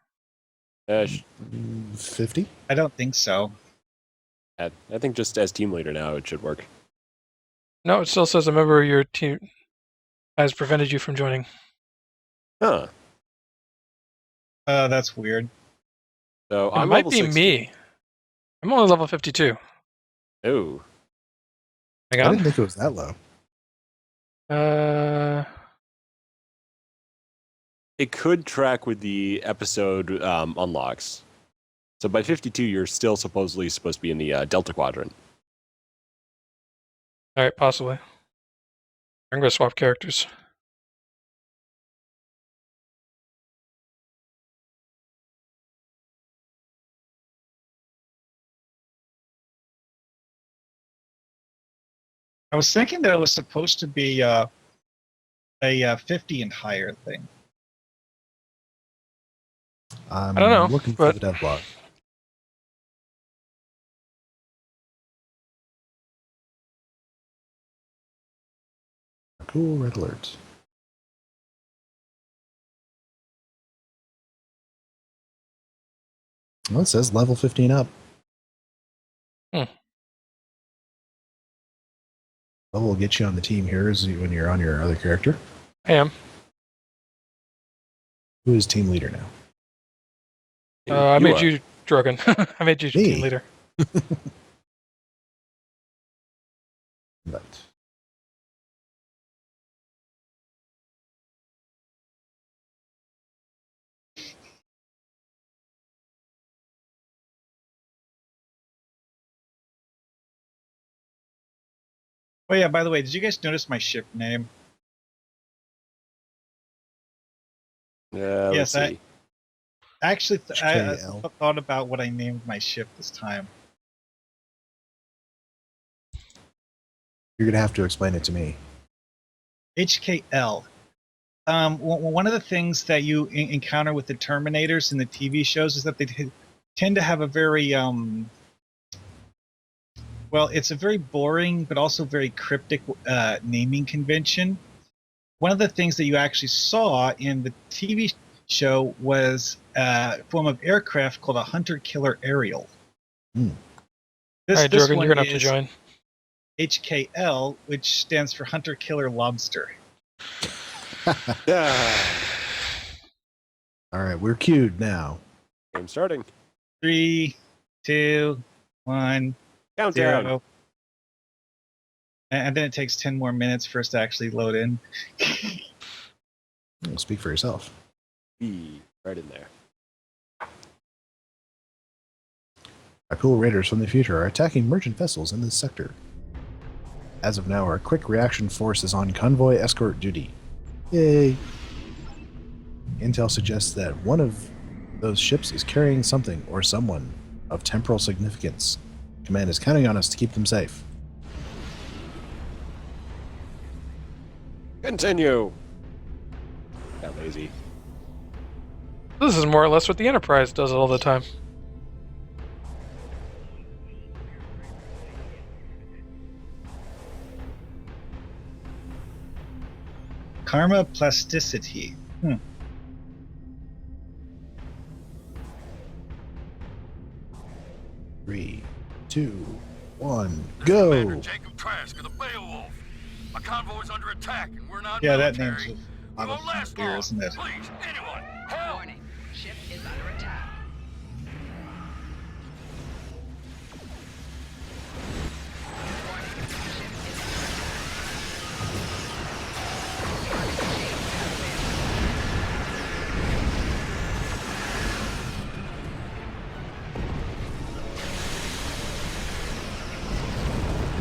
50? I don't think so. I think just as team leader now, it should work. No, it still says a member of your team has prevented you from joining. Huh. That's weird. So It I'm might level be 60. me. I'm only level 52. Oh. Hang I on. didn't think it was that low. It could track with the episode unlocks. So by 52, you're still supposed to be in the Delta Quadrant. All right, possibly. I'm going to swap characters. I was thinking that it was supposed to be a 50 and higher thing. I don't know, looking but for the dev blog. Cool, red alert. Well, it says level 15 up. Level will get you on the team here is when you're on your other character. I am. Who is team leader now? I made you Drogon. I made you team leader. Right. Oh yeah, by the way, did you guys notice my ship name? Yeah, yes, let's see. I actually I HKL. thought about what I named my ship this time. You're going to have to explain it to me. HKL. One of the things that you encounter with the Terminators in the TV shows is that they tend to have a very well, it's a very boring but also very cryptic naming convention. One of the things that you actually saw in the TV show was a form of aircraft called a hunter-killer aerial. All right, Drogon, you're going to have to join. HKL, which stands for Hunter-Killer Lobster. Yeah. All right, we're queued now. Game starting. 3, 2, 1. Countdown. 0. And then it takes 10 more minutes for us to actually load in. Speak for yourself. Right in there. Our cool raiders from the future are attacking merchant vessels in this sector. As of now, our quick reaction force is on convoy escort duty. Yay! Intel suggests that one of those ships is carrying something or someone of temporal significance. Command is counting on us to keep them safe. Continue. Got lazy. This is more or less what the Enterprise does all the time. Karma plasticity. 3, 2, 1, go! Commander Jacob Trask of the Beowulf. A convoy is under attack, and we're not Yeah, that military. name's We won't last clear, long. isn't it? Please, anyone, help! Warning. Ship is under attack.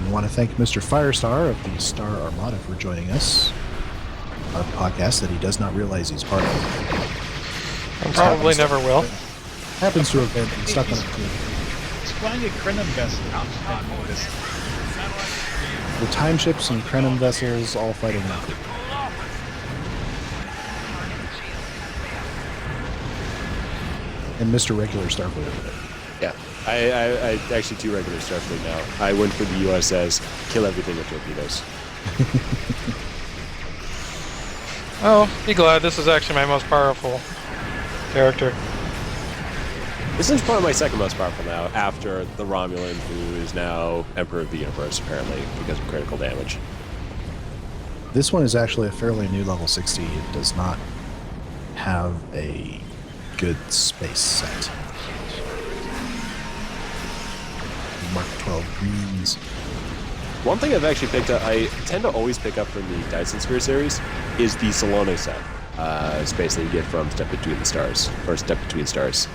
We want to thank Mr. Firestar of the Star Armada for joining us on a podcast that he does not realize he's part of. And probably never will. Happens to have been stuck on a team. He's flying a Krenim vessel. I've noticed. The time ships and Krenim vessels all fighting now. And Mr. Regular Starfleet over there. Yeah. I actually 2 regular Starfleet now. I went for the USS, kill everything with torpedoes. Oh, be glad this is actually my most powerful character. This is probably my second most powerful now, after the Romulan, who is now Emperor of the Universe, apparently, because of critical damage. This one is actually a fairly new level 60. It does not have a good space set. Mark 12 greens. One thing I've actually picked up, I tend to always pick up from the Dyson Sphere series, is the Solano set. Space that you get from Step Between the Stars, or Step Between Stars.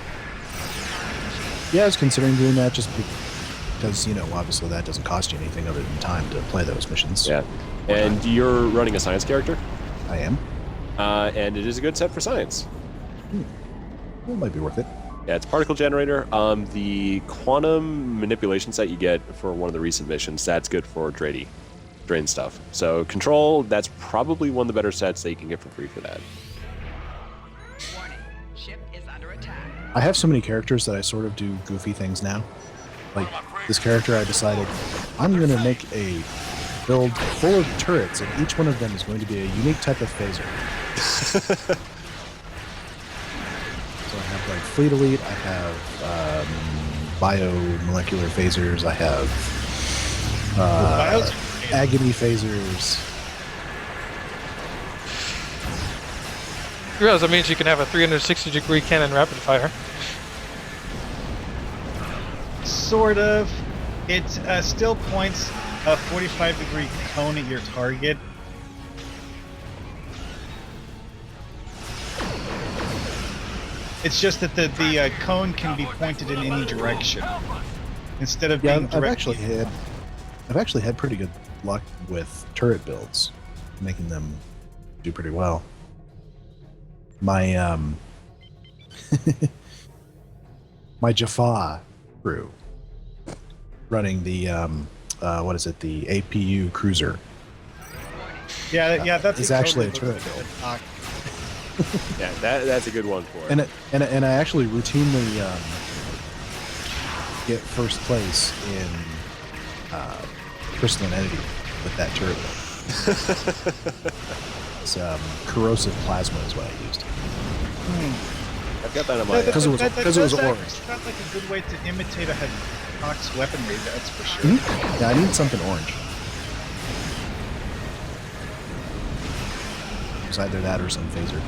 Yeah, I was considering doing that just because, obviously that doesn't cost you anything other than time to play those missions. Yeah. And you're running a science character? I am. And it is a good set for science. It might be worth it. Yeah, it's particle generator. The quantum manipulation set you get for one of the recent missions, that's good for drain stuff. So control, that's probably one of the better sets that you can get for free for that. Warning. Ship is under attack. I have so many characters that I sort of do goofy things now. Like this character, I decided I'm going to make a build full of turrets, and each one of them is going to be a unique type of phaser. So I have like Fleet Elite, I have biomolecular phasers, I have agony phasers. You realize that means you can have a 360-degree cannon rapid fire. Sort of. It still points a 45-degree cone at your target. It's just that the cone can be pointed in any direction instead of being I've actually had pretty good luck with turret builds, making them do pretty well. My my Jaffa crew running the the APU cruiser. Yeah, it's actually a turret build. Yeah, that's a good one for it. And I actually routinely get first place in Crystalline Entity with that turret build. It's corrosive plasma is what I used. I've got that on my... Because it was orange. It's not like a good way to imitate a Hawk's weaponry, that's for sure. Mm-hmm. Yeah, I need something orange. It's either that or some phaser.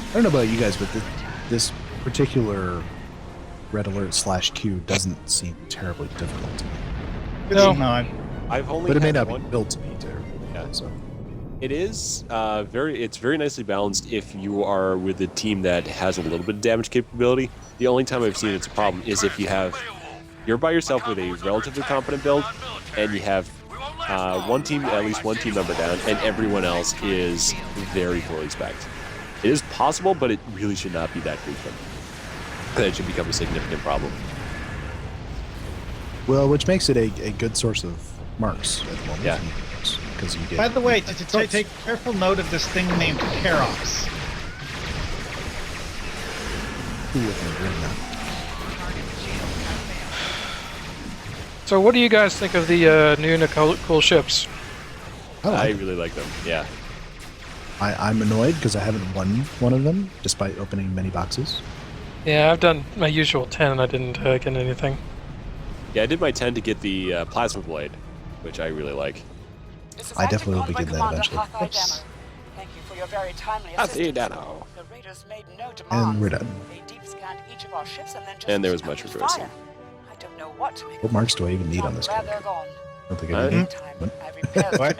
I don't know about you guys, but this particular Red Alert /Q doesn't seem terribly difficult to me. No, not. But it may not be built to be terrible. Yeah. So it is it's very nicely balanced if you are with a team that has a little bit of damage capability. The only time I've seen it's a problem is if you're by yourself with a relatively competent build, and you have at least one team member down, and everyone else is very poorly spec'd. It is possible, but it really should not be that frequent. That should become a significant problem. Well, which makes it a good source of marks at the moment. Yeah. Because you get. By the way, take careful note of this thing named Kerox. So what do you guys think of the new cool ships? I really like them, yeah. I'm annoyed because I haven't won one of them, despite opening many boxes. Yeah, I've done my usual 10 and I didn't get anything. Yeah, I did my 10 to get the Plasma Blade, which I really like. I definitely will be getting that eventually. Thank you for your very timely assistance. The raiders made no demand. And we're done. They deep scanned each of our ships and then just And there was much rejoicing. I don't know what to make. What marks do I even need on this Glad character? they're gone. I don't think I need What?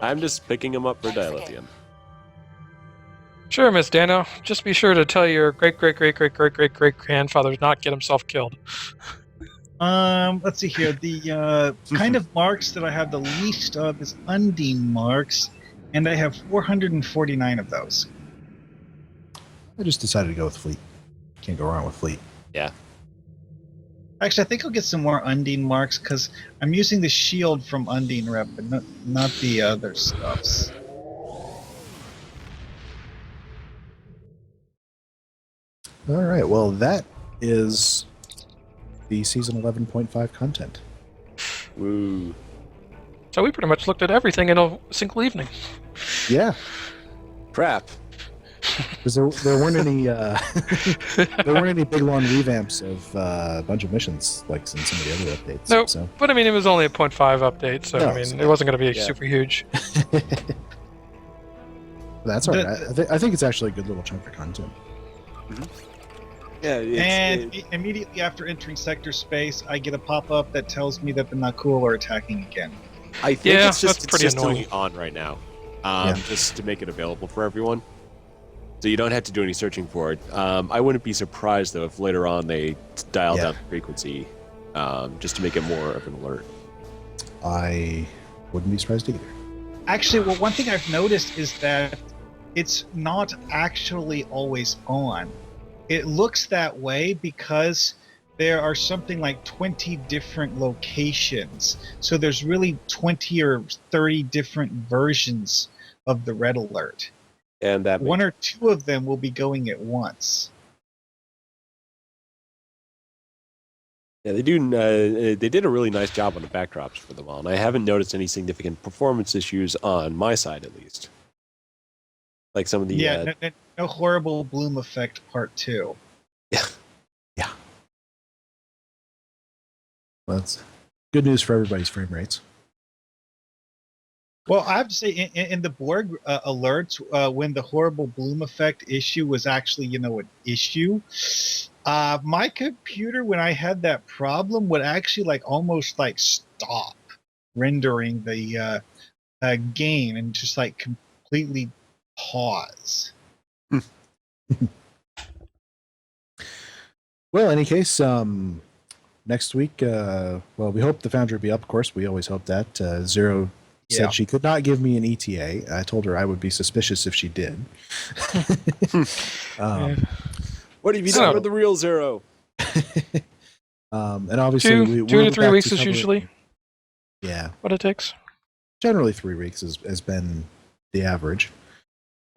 I'm just picking them up for dilithium. Sure, Miss Dano. Just be sure to tell your great-great-great-great-great-great-grandfather to not get himself killed. Let's see here. The kind of marks that I have the least of is Undine marks, and I have 449 of those. I just decided to go with Fleet. Can't go wrong with Fleet. Yeah. Actually, I think I'll get some more Undine marks because I'm using the shield from Undine Rep, but not the other stuffs. All right. Well, that is the season 11.5 content. Woo. So we pretty much looked at everything in a single evening. Yeah. Crap. Because there weren't any big long revamps of a bunch of missions like in some of the other updates. Nope. So. But I mean, it was only a 0.5 update, so No, I mean, it wasn't going to be yeah. super huge. That's all right. I think it's actually a good little chunk of content. Mm-hmm. Yeah, Immediately after entering sector space, I get a pop-up that tells me that the Nakul are attacking again. I think Yeah, it's just that's pretty consistently annoying. on right now. just to make it available for everyone. So you don't have to do any searching for it. I wouldn't be surprised, though, if later on they dial down the frequency just to make it more of an alert. I wouldn't be surprised either. Actually, well, one thing I've noticed is that it's not actually always on. It looks that way because there are something like 20 different locations. So there's really 20 or 30 different versions of the red alert. And that one or two of them will be going at once. Yeah, they do. They did a really nice job on the backdrops for them all, and I haven't noticed any significant performance issues on my side, at least. Like some of the no horrible bloom effect part 2. Yeah. Well, that's good news for everybody's frame rates. Well, I have to say, in the Borg alerts, when the horrible bloom effect issue was actually, an issue, my computer, when I had that problem, would actually almost stop rendering the game and just completely pause. Well, in any case, next week, we hope the Foundry will be up, of course. We always hope that. Zero said she could not give me an ETA. I told her I would be suspicious if she did. What have you done with the real Zero? And obviously, 2 to 3 weeks is usually what it takes. Generally, 3 weeks has been the average.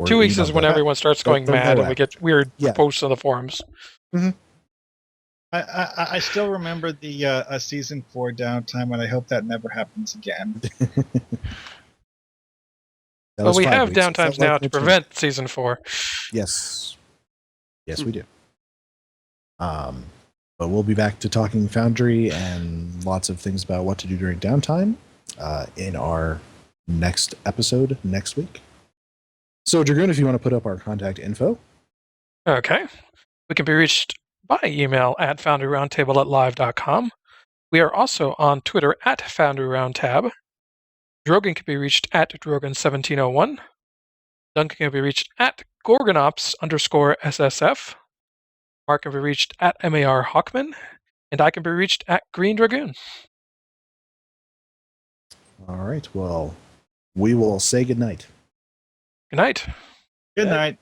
2 weeks is when everyone starts going mad and we get weird posts on the forums. Mm-hmm. I still remember the season 4 downtime, and I hope that never happens again. But we have downtimes now to prevent season 4. Yes, we do. But we'll be back to talking Foundry and lots of things about what to do during downtime in our next episode next week. So, Dragoon, if you want to put up our contact info. Okay. We can be reached by email at foundryroundtable@live.com. We are also on Twitter at foundryroundtab. Drogan can be reached at Drogan1701. Duncan can be reached at Gorgonops_SSF. Mark can be reached at Markhawkman. And I can be reached at Greendragoon. All right. Well, we will say goodnight. Good night. Good night.